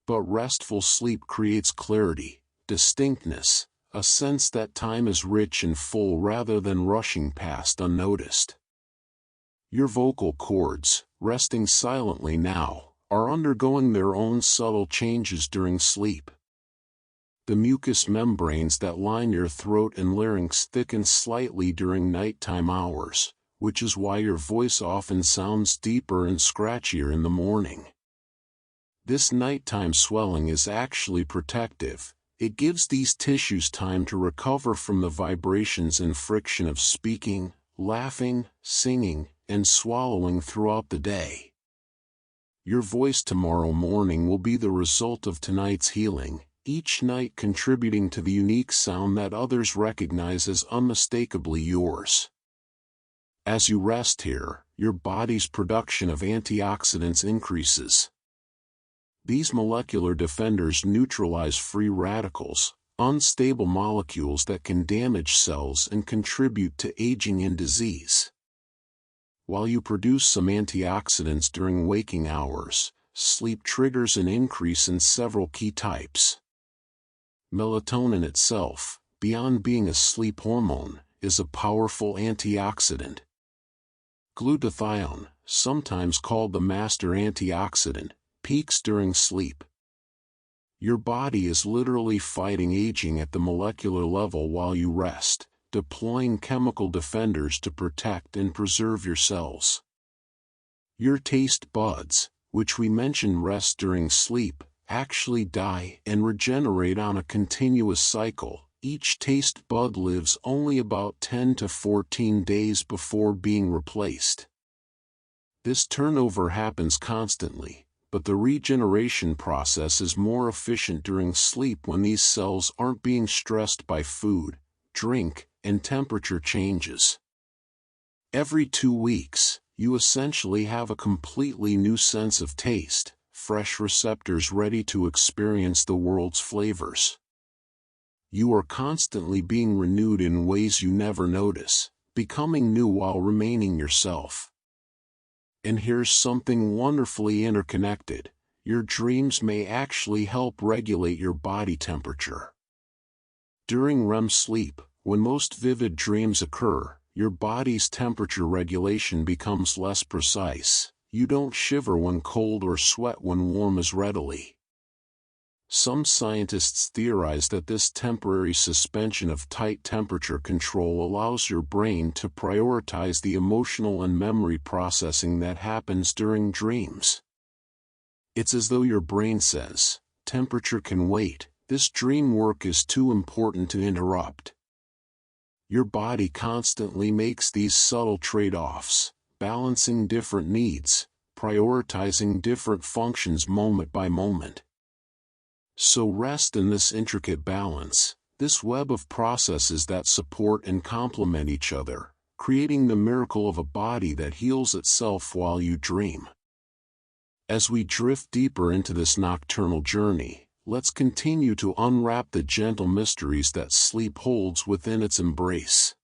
But restful sleep creates clarity, distinctness, a sense that time is rich and full rather than rushing past unnoticed. Your vocal cords, resting silently now, are undergoing their own subtle changes during sleep. The mucous membranes that line your throat and larynx thicken slightly during nighttime hours, which is why your voice often sounds deeper and scratchier in the morning. This nighttime swelling is actually protective. It gives these tissues time to recover from the vibrations and friction of speaking, laughing, singing, and swallowing throughout the day. Your voice tomorrow morning will be the result of tonight's healing, each night contributing to the unique sound that others recognize as unmistakably yours. As you rest here, your body's production of antioxidants increases. These molecular defenders neutralize free radicals, unstable molecules that can damage cells and contribute to aging and disease. While you produce some antioxidants during waking hours, sleep triggers an increase in several key types. Melatonin itself, beyond being a sleep hormone, is a powerful antioxidant. Glutathione, sometimes called the master antioxidant, peaks during sleep. Your body is literally fighting aging at the molecular level while you rest, deploying chemical defenders to protect and preserve your cells. Your taste buds, which we mentioned rest during sleep, actually die and regenerate on a continuous cycle. Each taste bud lives only about 10 to 14 days before being replaced. This turnover happens constantly, but the regeneration process is more efficient during sleep when these cells aren't being stressed by food, drink, and temperature changes. Every 2 weeks, you essentially have a completely new sense of taste, fresh receptors ready to experience the world's flavors. You are constantly being renewed in ways you never notice, becoming new while remaining yourself. And here's something wonderfully interconnected: your dreams may actually help regulate your body temperature. During REM sleep, when most vivid dreams occur, your body's temperature regulation becomes less precise. You don't shiver when cold or sweat when warm as readily. Some scientists theorize that this temporary suspension of tight temperature control allows your brain to prioritize the emotional and memory processing that happens during dreams. It's as though your brain says, "Temperature can wait, this dream work is too important to interrupt." Your body constantly makes these subtle trade-offs, balancing different needs, prioritizing different functions moment by moment. So rest in this intricate balance, this web of processes that support and complement each other, creating the miracle of a body that heals itself while you dream. As we drift deeper into this nocturnal journey, let's continue to unwrap the gentle mysteries that sleep holds within its embrace.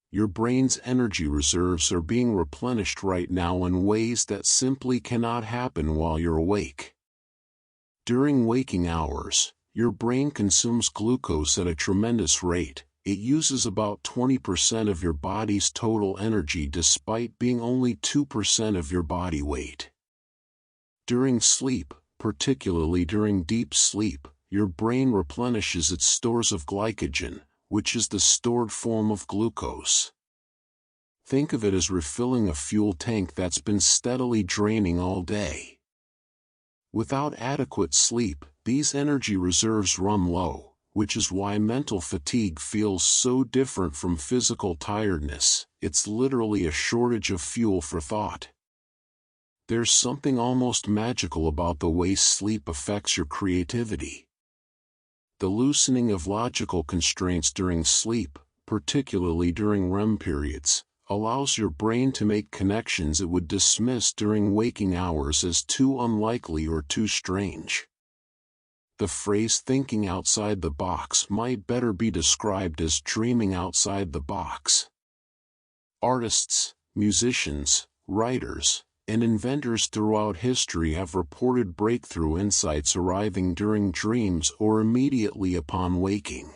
Your brain's energy reserves are being replenished right now in ways that simply cannot happen while you're awake. During waking hours, your brain consumes glucose at a tremendous rate. It uses about 20% of your body's total energy despite being only 2% of your body weight. During sleep, particularly during deep sleep, your brain replenishes its stores of glycogen, which is the stored form of glucose. Think of it as refilling a fuel tank that's been steadily draining all day. Without adequate sleep, these energy reserves run low, which is why mental fatigue feels so different from physical tiredness. It's literally a shortage of fuel for thought. There's something almost magical about the way sleep affects your creativity. The loosening of logical constraints during sleep, particularly during REM periods, allows your brain to make connections it would dismiss during waking hours as too unlikely or too strange. The phrase "thinking outside the box" might better be described as dreaming outside the box. Artists, musicians, writers, and inventors throughout history have reported breakthrough insights arriving during dreams or immediately upon waking.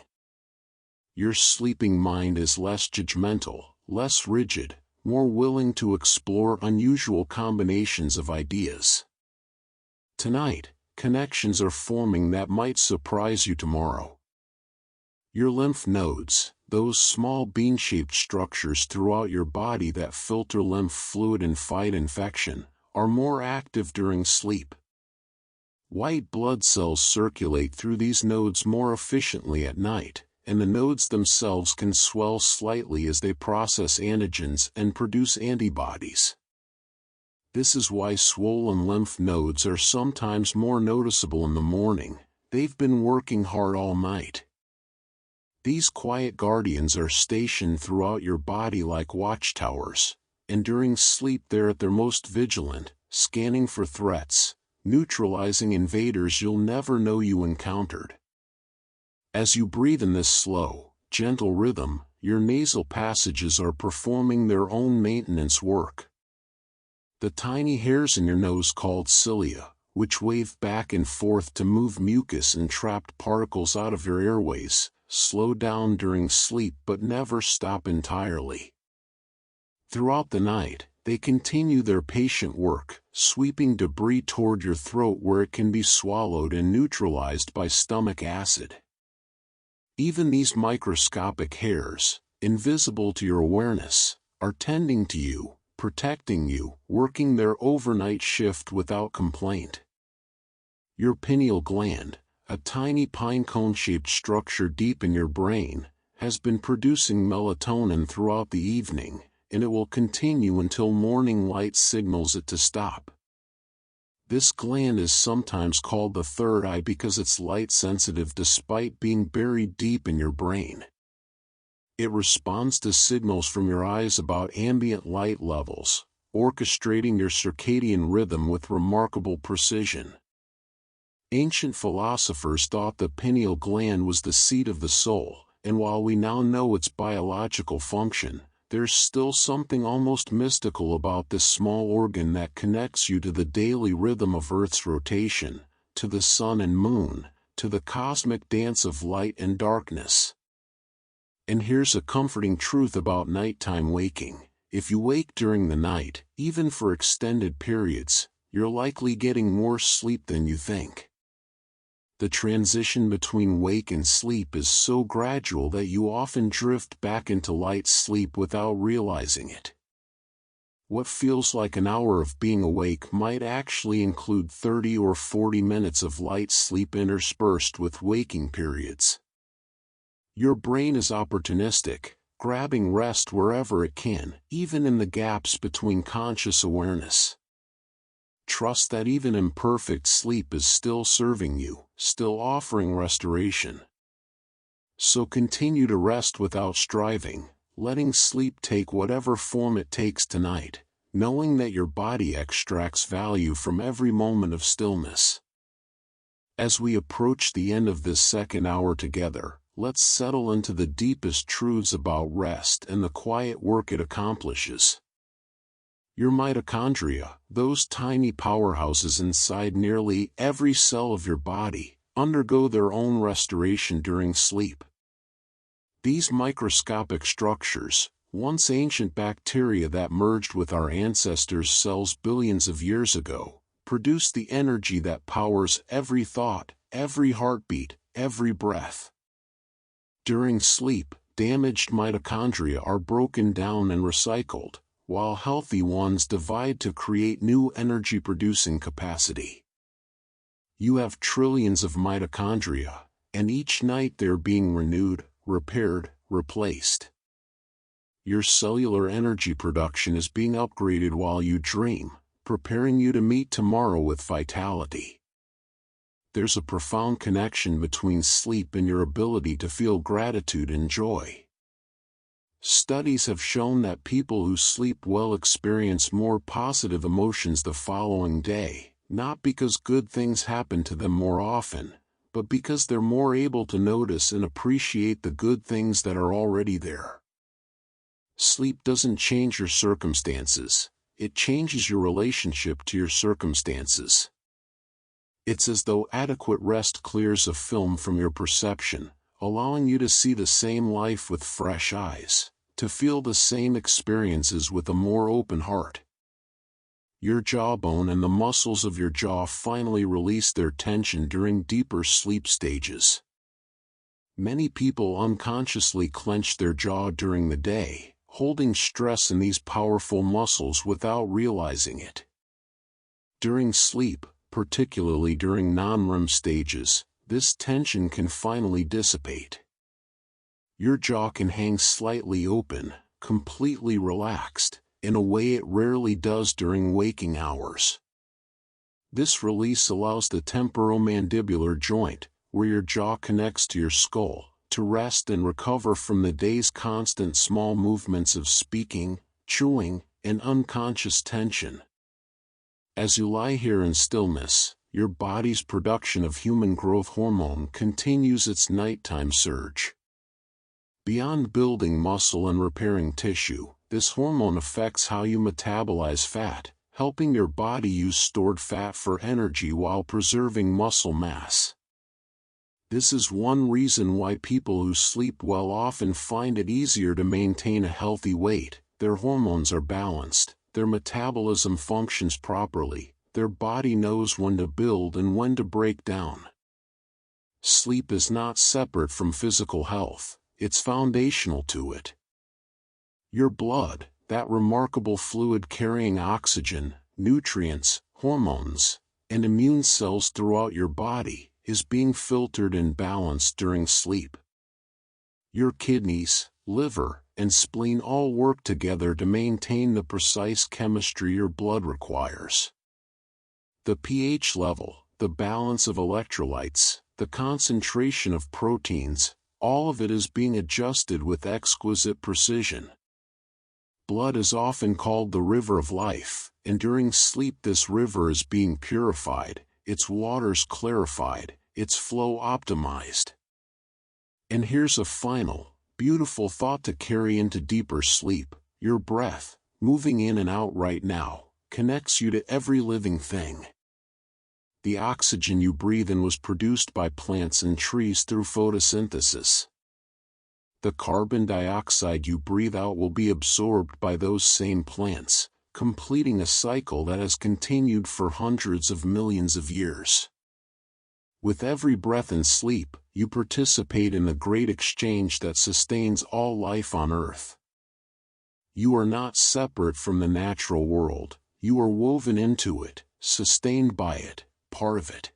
Your sleeping mind is less judgmental, less rigid, more willing to explore unusual combinations of ideas. Tonight, connections are forming that might surprise you tomorrow. Your lymph nodes, those small bean-shaped structures throughout your body that filter lymph fluid and fight infection, are more active during sleep. White blood cells circulate through these nodes more efficiently at night, and the nodes themselves can swell slightly as they process antigens and produce antibodies. This is why swollen lymph nodes are sometimes more noticeable in the morning. They've been working hard all night. These quiet guardians are stationed throughout your body like watchtowers, and during sleep they're at their most vigilant, scanning for threats, neutralizing invaders you'll never know you encountered. As you breathe in this slow, gentle rhythm, your nasal passages are performing their own maintenance work. The tiny hairs in your nose called cilia, which wave back and forth to move mucus and trapped particles out of your airways, slow down during sleep but never stop entirely. Throughout the night, they continue their patient work, sweeping debris toward your throat where it can be swallowed and neutralized by stomach acid. Even these microscopic hairs, invisible to your awareness, are tending to you, protecting you, working their overnight shift without complaint. Your pineal gland, a tiny pine-cone-shaped structure deep in your brain, has been producing melatonin throughout the evening, and it will continue until morning light signals it to stop. This gland is sometimes called the third eye because it's light-sensitive despite being buried deep in your brain. It responds to signals from your eyes about ambient light levels, orchestrating your circadian rhythm with remarkable precision. Ancient philosophers thought the pineal gland was the seat of the soul, and while we now know its biological function, there's still something almost mystical about this small organ that connects you to the daily rhythm of Earth's rotation, to the sun and moon, to the cosmic dance of light and darkness. And here's a comforting truth about nighttime waking. If you wake during the night, even for extended periods, you're likely getting more sleep than you think. The transition between wake and sleep is so gradual that you often drift back into light sleep without realizing it. What feels like an hour of being awake might actually include 30 or 40 minutes of light sleep interspersed with waking periods. Your brain is opportunistic, grabbing rest wherever it can, even in the gaps between conscious awareness. Trust that even imperfect sleep is still serving you, still offering restoration. So continue to rest without striving, letting sleep take whatever form it takes tonight, knowing that your body extracts value from every moment of stillness. As we approach the end of this second hour together, let's settle into the deepest truths about rest and the quiet work it accomplishes. Your mitochondria, those tiny powerhouses inside nearly every cell of your body, undergo their own restoration during sleep. These microscopic structures, once ancient bacteria that merged with our ancestors' cells billions of years ago, produce the energy that powers every thought, every heartbeat, every breath. During sleep, damaged mitochondria are broken down and recycled, while healthy ones divide to create new energy-producing capacity. You have trillions of mitochondria, and each night they're being renewed, repaired, replaced. Your cellular energy production is being upgraded while you dream, preparing you to meet tomorrow with vitality. There's a profound connection between sleep and your ability to feel gratitude and joy. Studies have shown that people who sleep well experience more positive emotions the following day, not because good things happen to them more often, but because they're more able to notice and appreciate the good things that are already there. Sleep doesn't change your circumstances, it changes your relationship to your circumstances. It's as though adequate rest clears a film from your perception, allowing you to see the same life with fresh eyes, to feel the same experiences with a more open heart. Your jawbone and the muscles of your jaw finally release their tension during deeper sleep stages. Many people unconsciously clench their jaw during the day, holding stress in these powerful muscles without realizing it. During sleep, particularly during non-REM stages, this tension can finally dissipate. Your jaw can hang slightly open, completely relaxed, in a way it rarely does during waking hours. This release allows the temporomandibular joint, where your jaw connects to your skull, to rest and recover from the day's constant small movements of speaking, chewing, and unconscious tension. As you lie here in stillness, your body's production of human growth hormone continues its nighttime surge. Beyond building muscle and repairing tissue, this hormone affects how you metabolize fat, helping your body use stored fat for energy while preserving muscle mass. This is one reason why people who sleep well often find it easier to maintain a healthy weight. Their hormones are balanced, their metabolism functions properly, their body knows when to build and when to break down. Sleep is not separate from physical health, it's foundational to it. Your blood, that remarkable fluid carrying oxygen, nutrients, hormones, and immune cells throughout your body, is being filtered and balanced during sleep. Your kidneys, liver, and spleen all work together to maintain the precise chemistry your blood requires. The pH level, the balance of electrolytes, the concentration of proteins, all of it is being adjusted with exquisite precision. Blood is often called the river of life, and during sleep this river is being purified, its waters clarified, its flow optimized. And here's a final, beautiful thought to carry into deeper sleep. Your breath, moving in and out right now, connects you to every living thing. The oxygen you breathe in was produced by plants and trees through photosynthesis. The carbon dioxide you breathe out will be absorbed by those same plants, completing a cycle that has continued for hundreds of millions of years. With every breath and sleep, you participate in the great exchange that sustains all life on Earth. You are not separate from the natural world, you are woven into it, sustained by it, part of it.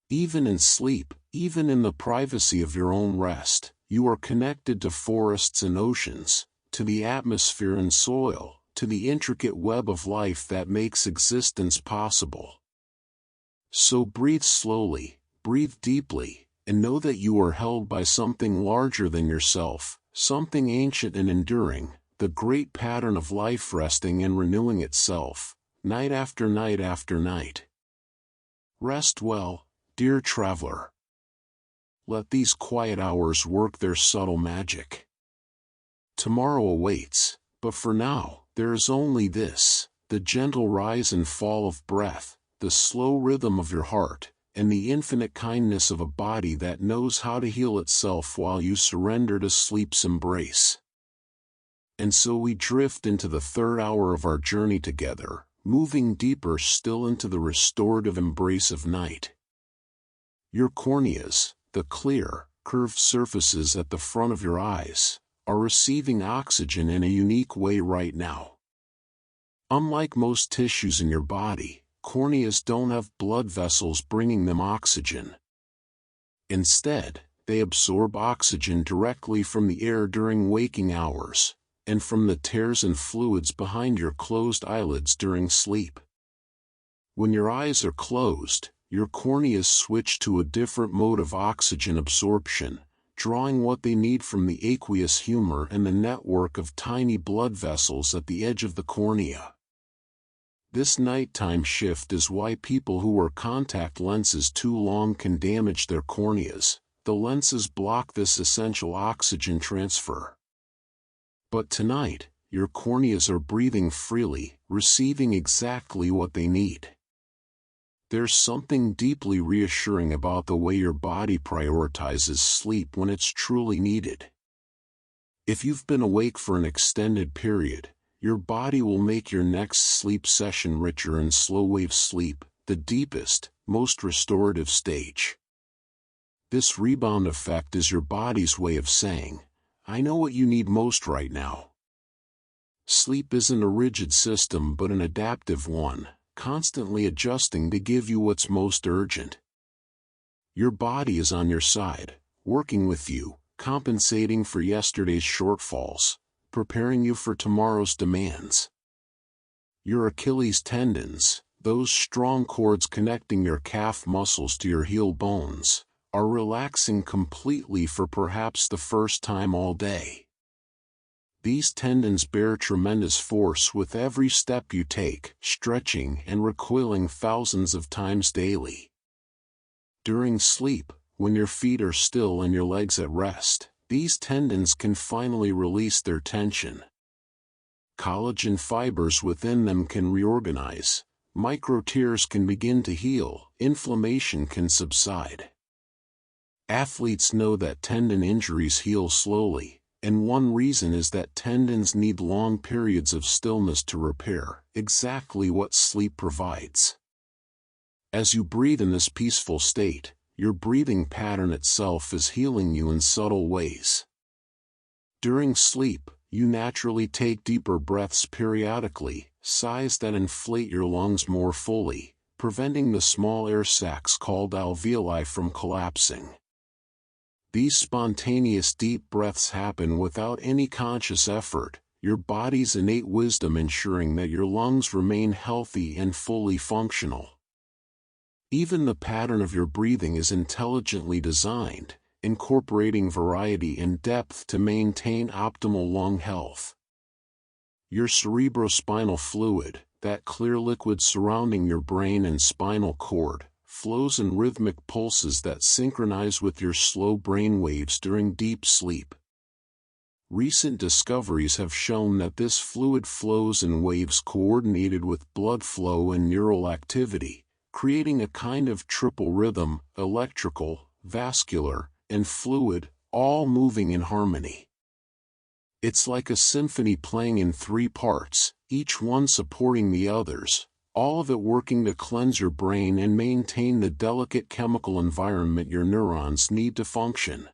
Even in sleep, even in the privacy of your own rest, you are connected to forests and oceans, to the atmosphere and soil, to the intricate web of life that makes existence possible. So breathe slowly, breathe deeply, and know that you are held by something larger than yourself, something ancient and enduring, the great pattern of life resting and renewing itself, night after night after night. Rest well, dear traveler. Let these quiet hours work their subtle magic. Tomorrow awaits, but for now, there is only this, the gentle rise and fall of breath, the slow rhythm of your heart, and the infinite kindness of a body that knows how to heal itself while you surrender to sleep's embrace. And so we drift into the third hour of our journey together, moving deeper still into the restorative embrace of night. Your corneas, the clear, curved surfaces at the front of your eyes, are receiving oxygen in a unique way right now. Unlike most tissues in your body, corneas don't have blood vessels bringing them oxygen. Instead, they absorb oxygen directly from the air during waking hours, and from the tears and fluids behind your closed eyelids during sleep. When your eyes are closed, your corneas switch to a different mode of oxygen absorption, drawing what they need from the aqueous humor and the network of tiny blood vessels at the edge of the cornea. This nighttime shift is why people who wear contact lenses too long can damage their corneas. The lenses block this essential oxygen transfer. But tonight, your corneas are breathing freely, receiving exactly what they need. There's something deeply reassuring about the way your body prioritizes sleep when it's truly needed. If you've been awake for an extended period, your body will make your next sleep session richer in slow-wave sleep, the deepest, most restorative stage. This rebound effect is your body's way of saying, I know what you need most right now. Sleep isn't a rigid system but an adaptive one, constantly adjusting to give you what's most urgent. Your body is on your side, working with you, compensating for yesterday's shortfalls, preparing you for tomorrow's demands. Your Achilles tendons, those strong cords connecting your calf muscles to your heel bones, are relaxing completely for perhaps the first time all day. These tendons bear tremendous force with every step you take, stretching and recoiling thousands of times daily. During sleep, when your feet are still and your legs at rest, these tendons can finally release their tension. Collagen fibers within them can reorganize, micro tears can begin to heal, inflammation can subside. Athletes know that tendon injuries heal slowly, and one reason is that tendons need long periods of stillness to repair, exactly what sleep provides. As you breathe in this peaceful state, your breathing pattern itself is healing you in subtle ways. During sleep, you naturally take deeper breaths periodically, sighs that inflate your lungs more fully, preventing the small air sacs called alveoli from collapsing. These spontaneous deep breaths happen without any conscious effort, your body's innate wisdom ensuring that your lungs remain healthy and fully functional. Even the pattern of your breathing is intelligently designed, incorporating variety and depth to maintain optimal lung health. Your cerebrospinal fluid, that clear liquid surrounding your brain and spinal cord, flows in rhythmic pulses that synchronize with your slow brain waves during deep sleep. Recent discoveries have shown that this fluid flows in waves coordinated with blood flow and neural activity, creating a kind of triple rhythm, electrical, vascular, and fluid, all moving in harmony. It's like a symphony playing in three parts, each one supporting the others, all of it working to cleanse your brain and maintain the delicate chemical environment your neurons need to function.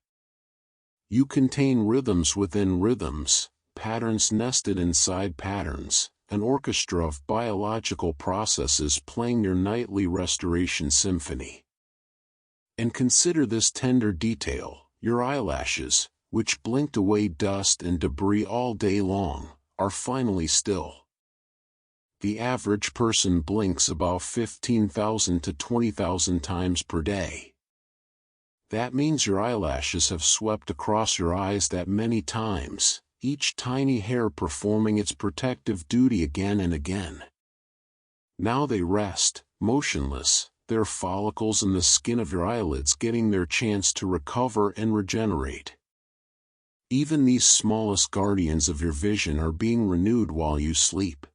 You contain rhythms within rhythms, patterns nested inside patterns, an orchestra of biological processes playing your nightly restoration symphony. And consider this tender detail: your eyelashes, which blinked away dust and debris all day long, are finally still. The average person blinks about 15,000 to 20,000 times per day. That means your eyelashes have swept across your eyes that many times, each tiny hair performing its protective duty again and again. Now they rest, motionless, their follicles and the skin of your eyelids getting their chance to recover and regenerate. Even these smallest guardians of your vision are being renewed while you sleep.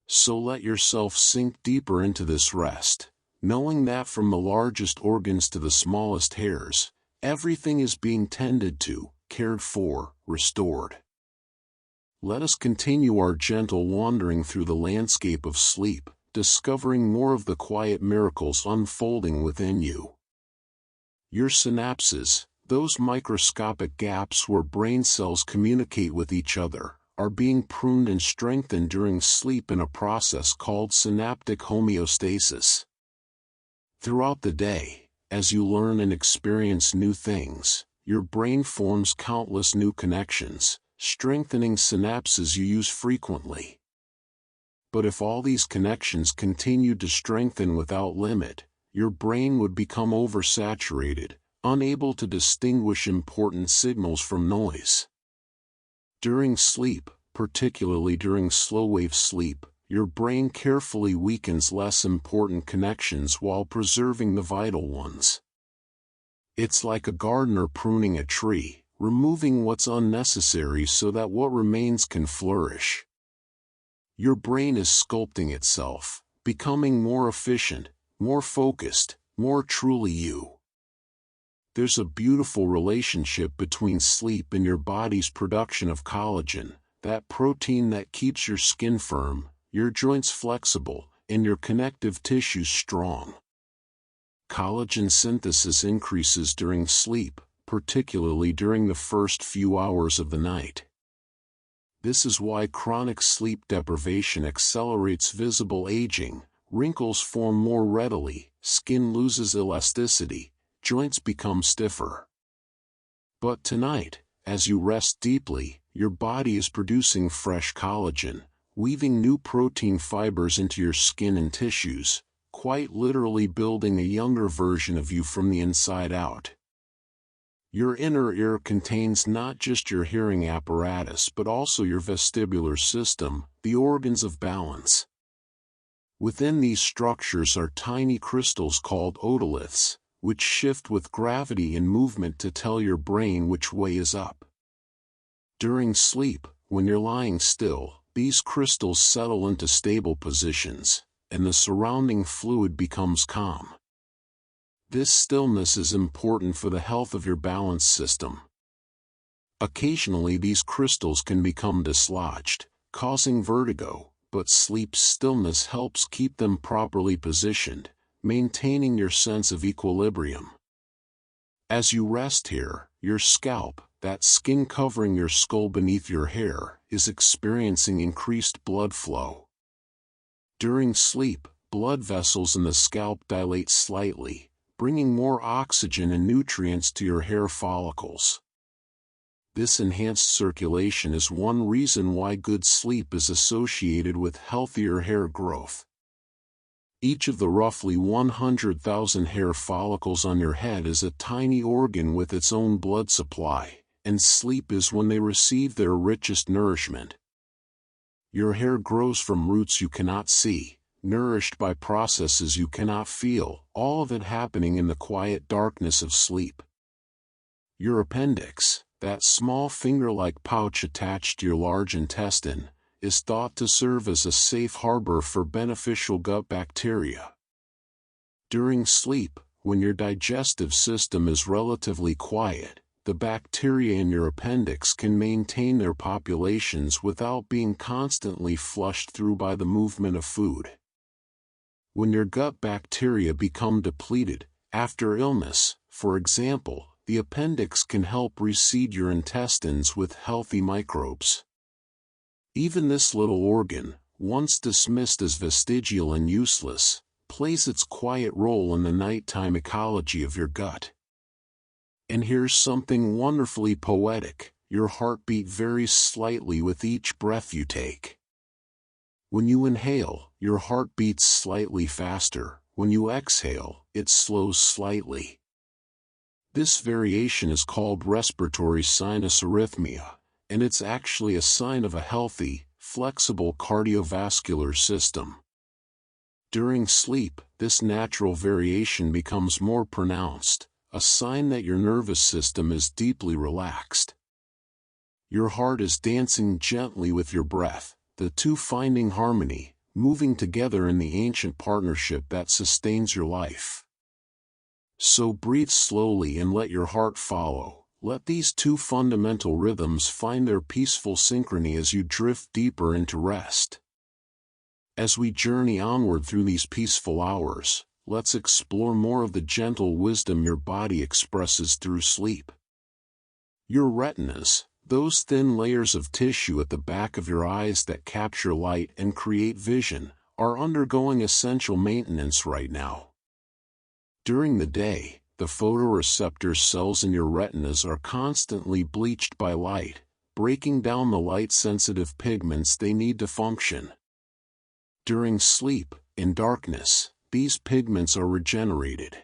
So let yourself sink deeper into this rest, knowing that from the largest organs to the smallest hairs, everything is being tended to, cared for, restored. Let us continue our gentle wandering through the landscape of sleep, discovering more of the quiet miracles unfolding within you. Your synapses, those microscopic gaps where brain cells communicate with each other, are being pruned and strengthened during sleep in a process called synaptic homeostasis. Throughout the day, as you learn and experience new things, your brain forms countless new connections, strengthening synapses you use frequently. But if all these connections continued to strengthen without limit, your brain would become oversaturated, unable to distinguish important signals from noise. During sleep, particularly during slow-wave sleep, your brain carefully weakens less important connections while preserving the vital ones. It's like a gardener pruning a tree, removing what's unnecessary so that what remains can flourish. Your brain is sculpting itself, becoming more efficient, more focused, more truly you. There's a beautiful relationship between sleep and your body's production of collagen, that protein that keeps your skin firm, your joints flexible, and your connective tissues strong. Collagen synthesis increases during sleep, particularly during the first few hours of the night. This is why chronic sleep deprivation accelerates visible aging, wrinkles form more readily, skin loses elasticity, joints become stiffer. But tonight, as you rest deeply, your body is producing fresh collagen, weaving new protein fibers into your skin and tissues, quite literally building a younger version of you from the inside out. Your inner ear contains not just your hearing apparatus but also your vestibular system, the organs of balance. Within these structures are tiny crystals called otoliths, which shift with gravity and movement to tell your brain which way is up. During sleep, when you're lying still, these crystals settle into stable positions, and the surrounding fluid becomes calm. This stillness is important for the health of your balance system. Occasionally these crystals can become dislodged, causing vertigo, but sleep stillness helps keep them properly positioned, maintaining your sense of equilibrium. As you rest here, your scalp, that skin covering your skull beneath your hair, is experiencing increased blood flow. During sleep, blood vessels in the scalp dilate slightly, bringing more oxygen and nutrients to your hair follicles. This enhanced circulation is one reason why good sleep is associated with healthier hair growth. Each of the roughly 100,000 hair follicles on your head is a tiny organ with its own blood supply, and sleep is when they receive their richest nourishment. Your hair grows from roots you cannot see, nourished by processes you cannot feel, all of it happening in the quiet darkness of sleep. Your appendix, that small finger-like pouch attached to your large intestine, is thought to serve as a safe harbor for beneficial gut bacteria. During sleep, when your digestive system is relatively quiet, the bacteria in your appendix can maintain their populations without being constantly flushed through by the movement of food. When your gut bacteria become depleted, after illness, for example, the appendix can help reseed your intestines with healthy microbes. Even this little organ, once dismissed as vestigial and useless, plays its quiet role in the nighttime ecology of your gut. And here's something wonderfully poetic: your heartbeat varies slightly with each breath you take. When you inhale, your heart beats slightly faster. When you exhale, it slows slightly. This variation is called respiratory sinus arrhythmia, and it's actually a sign of a healthy, flexible cardiovascular system. During sleep, this natural variation becomes more pronounced, a sign that your nervous system is deeply relaxed. Your heart is dancing gently with your breath, the two finding harmony, moving together in the ancient partnership that sustains your life. So breathe slowly and let your heart follow. Let these two fundamental rhythms find their peaceful synchrony as you drift deeper into rest. As we journey onward through these peaceful hours, let's explore more of the gentle wisdom your body expresses through sleep. Your retinas, those thin layers of tissue at the back of your eyes that capture light and create vision, are undergoing essential maintenance right now. During the day, the photoreceptor cells in your retinas are constantly bleached by light, breaking down the light-sensitive pigments they need to function. During sleep, in darkness, these pigments are regenerated.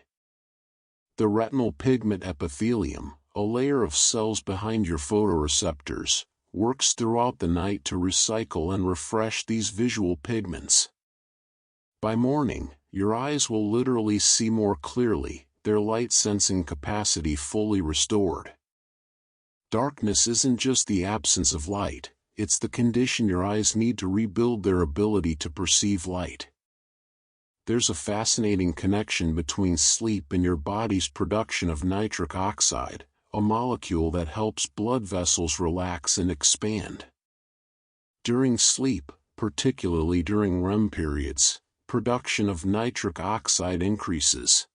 The retinal pigment epithelium, a layer of cells behind your photoreceptors, works throughout the night to recycle and refresh these visual pigments. By morning, your eyes will literally see more clearly, their light-sensing capacity fully restored. Darkness isn't just the absence of light, it's the condition your eyes need to rebuild their ability to perceive light. There's a fascinating connection between sleep and your body's production of nitric oxide, a molecule that helps blood vessels relax and expand. During sleep, particularly during REM periods, production of nitric oxide increases.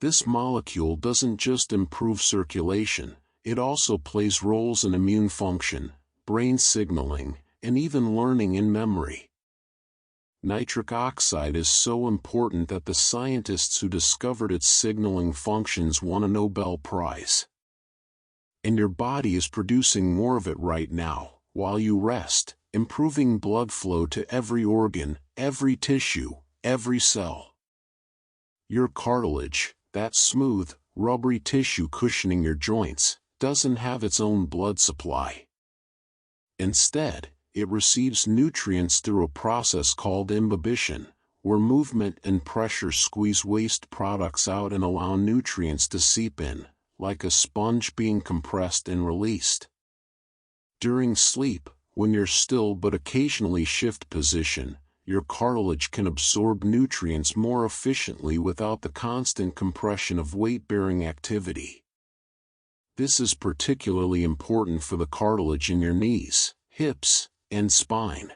This molecule doesn't just improve circulation, it also plays roles in immune function, brain signaling, and even learning and memory. Nitric oxide is so important that the scientists who discovered its signaling functions won a Nobel Prize. And your body is producing more of it right now, while you rest, improving blood flow to every organ, every tissue, every cell. Your cartilage, that smooth, rubbery tissue cushioning your joints, doesn't have its own blood supply. Instead, it receives nutrients through a process called imbibition, where movement and pressure squeeze waste products out and allow nutrients to seep in, like a sponge being compressed and released. During sleep, when you're still but occasionally shift position, your cartilage can absorb nutrients more efficiently without the constant compression of weight-bearing activity. This is particularly important for the cartilage in your knees, hips, and spine.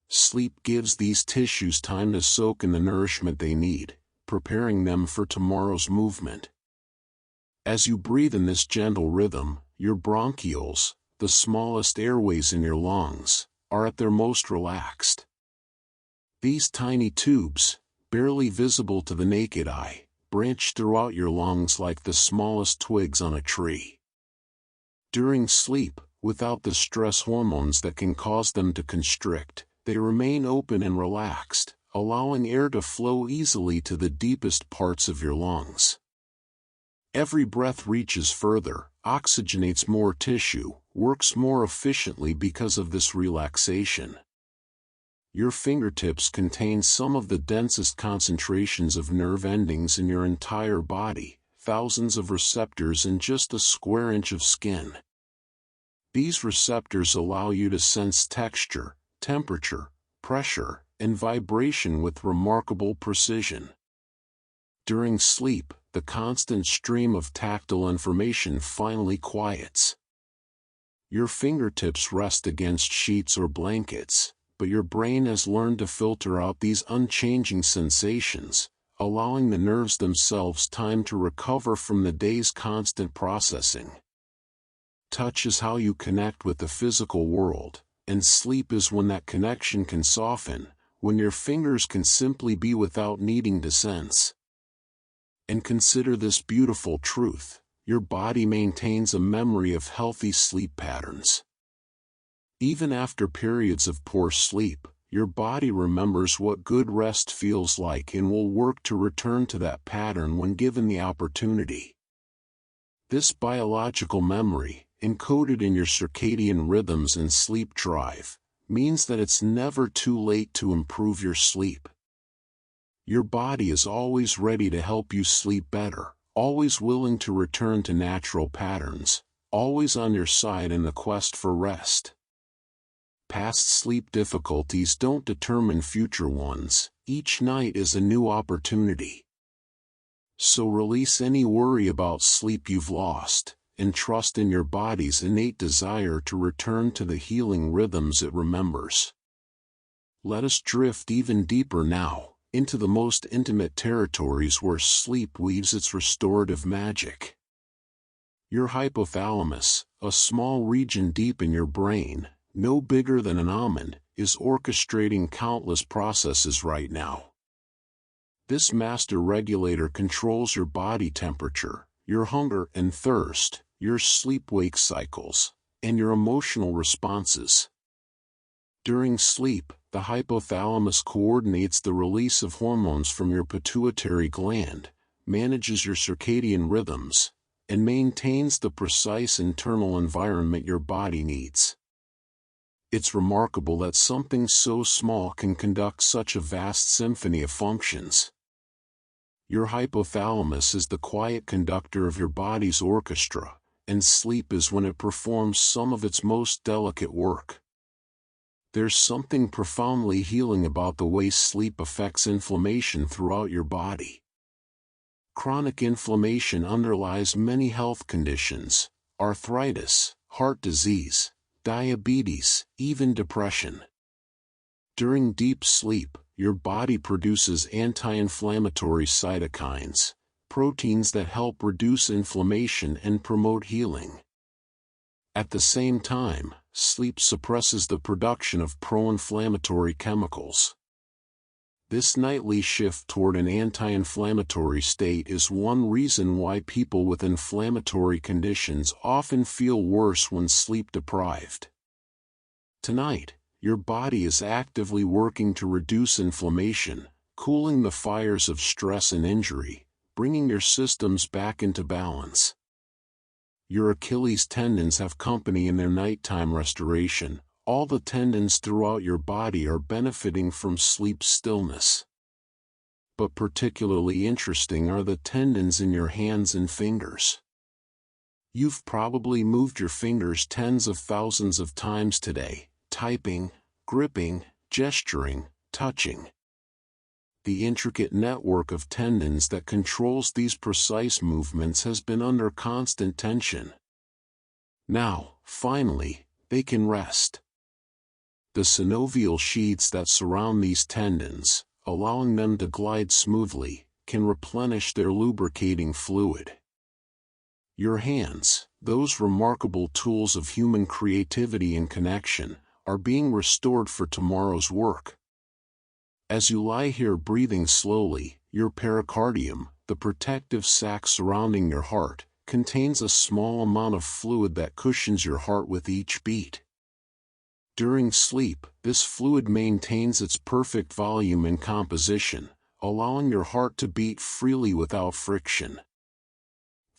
Sleep gives these tissues time to soak in the nourishment they need, preparing them for tomorrow's movement. As you breathe in this gentle rhythm, your bronchioles, the smallest airways in your lungs, are at their most relaxed. These tiny tubes, barely visible to the naked eye, branch throughout your lungs like the smallest twigs on a tree. During sleep, without the stress hormones that can cause them to constrict, they remain open and relaxed, allowing air to flow easily to the deepest parts of your lungs. Every breath reaches further, oxygenates more tissue, works more efficiently because of this relaxation. Your fingertips contain some of the densest concentrations of nerve endings in your entire body, thousands of receptors in just a square inch of skin. These receptors allow you to sense texture, temperature, pressure, and vibration with remarkable precision. During sleep, the constant stream of tactile information finally quiets. Your fingertips rest against sheets or blankets, but your brain has learned to filter out these unchanging sensations, allowing the nerves themselves time to recover from the day's constant processing. Touch is how you connect with the physical world, and sleep is when that connection can soften, when your fingers can simply be without needing to sense. And consider this beautiful truth: your body maintains a memory of healthy sleep patterns. Even after periods of poor sleep, your body remembers what good rest feels like and will work to return to that pattern when given the opportunity. This biological memory, encoded in your circadian rhythms and sleep drive, means that it's never too late to improve your sleep. Your body is always ready to help you sleep better, always willing to return to natural patterns, always on your side in the quest for rest. Past sleep difficulties don't determine future ones. Each night is a new opportunity. So release any worry about sleep you've lost, and trust in your body's innate desire to return to the healing rhythms it remembers. Let us drift even deeper now, into the most intimate territories where sleep weaves its restorative magic. Your hypothalamus, a small region deep in your brain, no bigger than an almond, is orchestrating countless processes right now. This master regulator controls your body temperature, your hunger and thirst, your sleep-wake cycles, and your emotional responses. During sleep, the hypothalamus coordinates the release of hormones from your pituitary gland, manages your circadian rhythms, and maintains the precise internal environment your body needs. It's remarkable that something so small can conduct such a vast symphony of functions. Your hypothalamus is the quiet conductor of your body's orchestra, and sleep is when it performs some of its most delicate work. There's something profoundly healing about the way sleep affects inflammation throughout your body. Chronic inflammation underlies many health conditions: arthritis, heart disease, diabetes, even depression. During deep sleep, your body produces anti-inflammatory cytokines, proteins that help reduce inflammation and promote healing. At the same time, sleep suppresses the production of pro-inflammatory chemicals. This nightly shift toward an anti-inflammatory state is one reason why people with inflammatory conditions often feel worse when sleep-deprived. Tonight, your body is actively working to reduce inflammation, cooling the fires of stress and injury, bringing your systems back into balance. Your Achilles tendons have company in their nighttime restoration. All the tendons throughout your body are benefiting from sleep stillness. But particularly interesting are the tendons in your hands and fingers. You've probably moved your fingers tens of thousands of times today, typing, gripping, gesturing, touching. The intricate network of tendons that controls these precise movements has been under constant tension. Now, finally, they can rest. The synovial sheaths that surround these tendons, allowing them to glide smoothly, can replenish their lubricating fluid. Your hands, those remarkable tools of human creativity and connection, are being restored for tomorrow's work. As you lie here breathing slowly, your pericardium, the protective sac surrounding your heart, contains a small amount of fluid that cushions your heart with each beat. During sleep, this fluid maintains its perfect volume and composition, allowing your heart to beat freely without friction.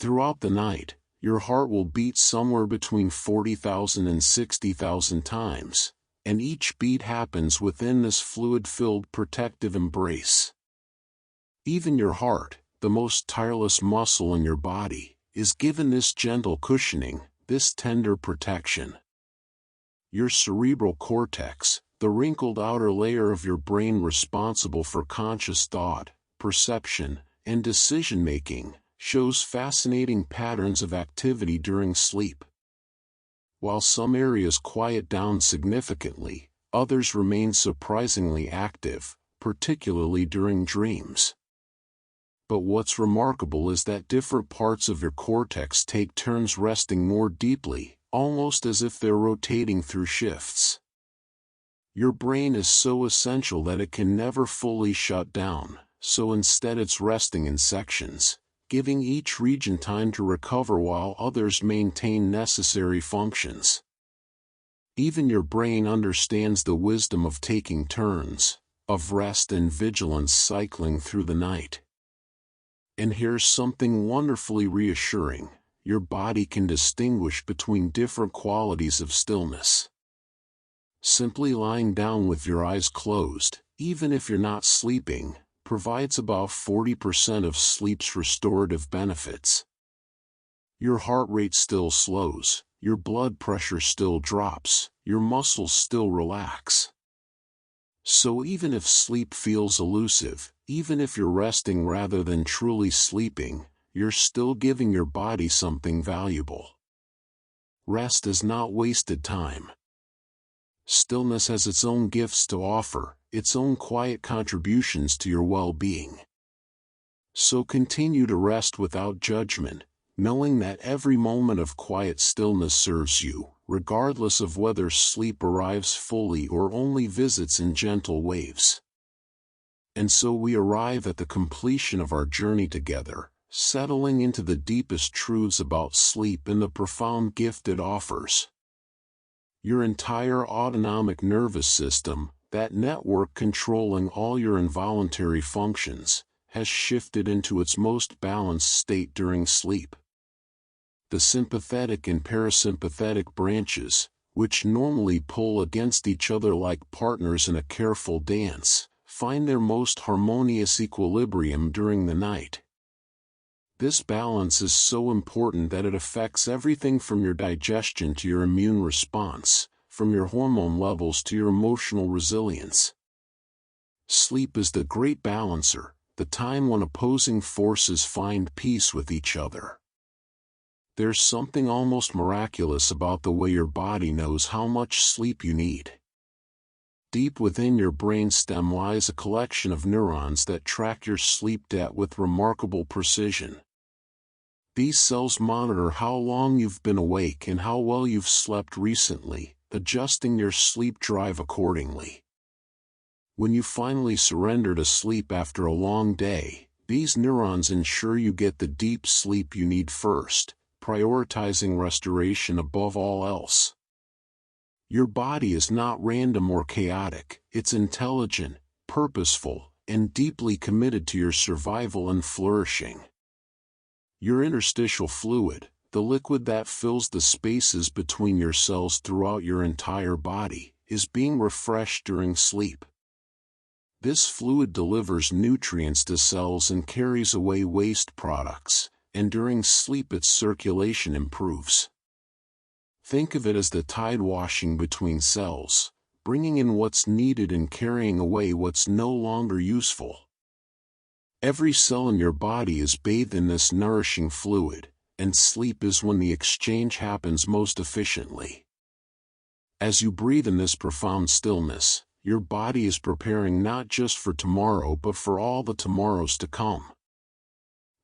Throughout the night, your heart will beat somewhere between 40,000 and 60,000 times, and each beat happens within this fluid-filled protective embrace. Even your heart, the most tireless muscle in your body, is given this gentle cushioning, this tender protection. Your cerebral cortex, the wrinkled outer layer of your brain responsible for conscious thought, perception, and decision-making, shows fascinating patterns of activity during sleep. While some areas quiet down significantly, others remain surprisingly active, particularly during dreams. But what's remarkable is that different parts of your cortex take turns resting more deeply, almost as if they're rotating through shifts. Your brain is so essential that it can never fully shut down, so instead it's resting in sections, giving each region time to recover while others maintain necessary functions. Even your brain understands the wisdom of taking turns, of rest and vigilance cycling through the night. And here's something wonderfully reassuring: your body can distinguish between different qualities of stillness. Simply lying down with your eyes closed, even if you're not sleeping, provides about 40% of sleep's restorative benefits. Your heart rate still slows, your blood pressure still drops, your muscles still relax. So even if sleep feels elusive, even if you're resting rather than truly sleeping, you're still giving your body something valuable. Rest is not wasted time. Stillness has its own gifts to offer, its own quiet contributions to your well-being. So continue to rest without judgment, knowing that every moment of quiet stillness serves you, regardless of whether sleep arrives fully or only visits in gentle waves. And so we arrive at the completion of our journey together, settling into the deepest truths about sleep and the profound gift it offers. Your entire autonomic nervous system, that network controlling all your involuntary functions, has shifted into its most balanced state during sleep. The sympathetic and parasympathetic branches, which normally pull against each other like partners in a careful dance, find their most harmonious equilibrium during the night. This balance is so important that it affects everything from your digestion to your immune response, from your hormone levels to your emotional resilience. Sleep is the great balancer, the time when opposing forces find peace with each other. There's something almost miraculous about the way your body knows how much sleep you need. Deep within your brainstem lies a collection of neurons that track your sleep debt with remarkable precision. These cells monitor how long you've been awake and how well you've slept recently, adjusting your sleep drive accordingly. When you finally surrender to sleep after a long day, these neurons ensure you get the deep sleep you need first, prioritizing restoration above all else. Your body is not random or chaotic, it's intelligent, purposeful, and deeply committed to your survival and flourishing. Your interstitial fluid, the liquid that fills the spaces between your cells throughout your entire body, is being refreshed during sleep. This fluid delivers nutrients to cells and carries away waste products, and during sleep its circulation improves. Think of it as the tide washing between cells, bringing in what's needed and carrying away what's no longer useful. Every cell in your body is bathed in this nourishing fluid, and sleep is when the exchange happens most efficiently. As you breathe in this profound stillness, your body is preparing not just for tomorrow but for all the tomorrows to come.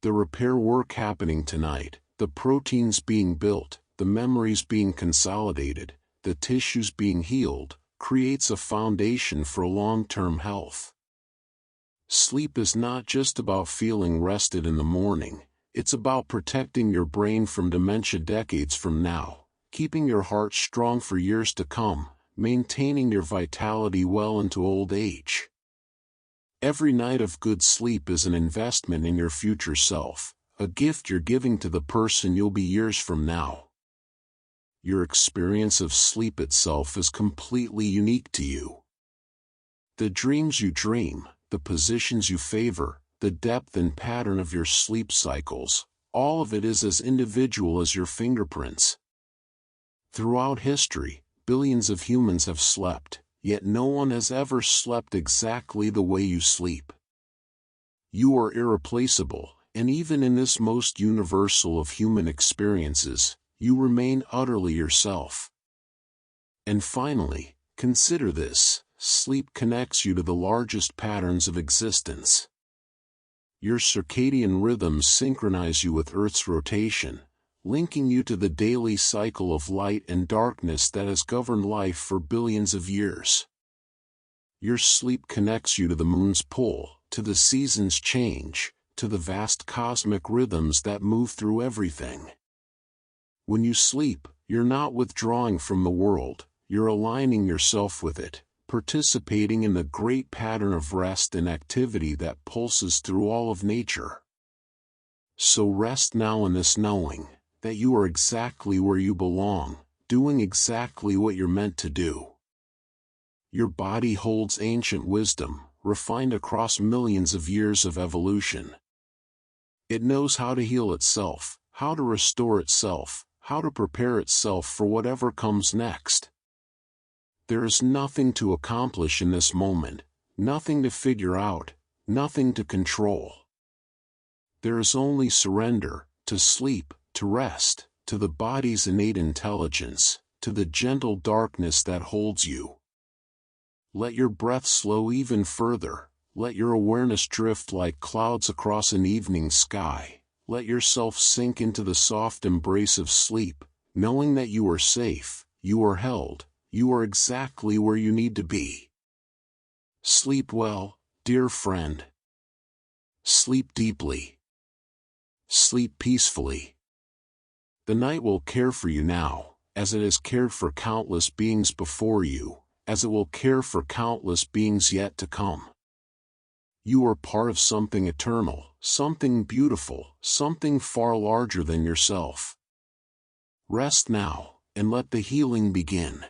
The repair work happening tonight, the proteins being built, the memories being consolidated, the tissues being healed, creates a foundation for long-term health. Sleep is not just about feeling rested in the morning, it's about protecting your brain from dementia decades from now, keeping your heart strong for years to come, maintaining your vitality well into old age. Every night of good sleep is an investment in your future self, a gift you're giving to the person you'll be years from now. Your experience of sleep itself is completely unique to you. The dreams you dream, the positions you favor, the depth and pattern of your sleep cycles, all of it is as individual as your fingerprints. Throughout history, billions of humans have slept, yet no one has ever slept exactly the way you sleep. You are irreplaceable, and even in this most universal of human experiences, you remain utterly yourself. And finally, consider this: sleep connects you to the largest patterns of existence. Your circadian rhythms synchronize you with Earth's rotation, linking you to the daily cycle of light and darkness that has governed life for billions of years. Your sleep connects you to the moon's pull, to the seasons' change, to the vast cosmic rhythms that move through everything. When you sleep, you're not withdrawing from the world, you're aligning yourself with it, participating in the great pattern of rest and activity that pulses through all of nature. So rest now in this knowing that you are exactly where you belong, doing exactly what you're meant to do. Your body holds ancient wisdom, refined across millions of years of evolution. It knows how to heal itself, how to restore itself, how to prepare itself for whatever comes next. There is nothing to accomplish in this moment, nothing to figure out, nothing to control. There is only surrender, to sleep, to rest, to the body's innate intelligence, to the gentle darkness that holds you. Let your breath slow even further, let your awareness drift like clouds across an evening sky, let yourself sink into the soft embrace of sleep, knowing that you are safe, you are held, you are exactly where you need to be. Sleep well, dear friend. Sleep deeply. Sleep peacefully. The night will care for you now, as it has cared for countless beings before you, as it will care for countless beings yet to come. You are part of something eternal, something beautiful, something far larger than yourself. Rest now, and let the healing begin.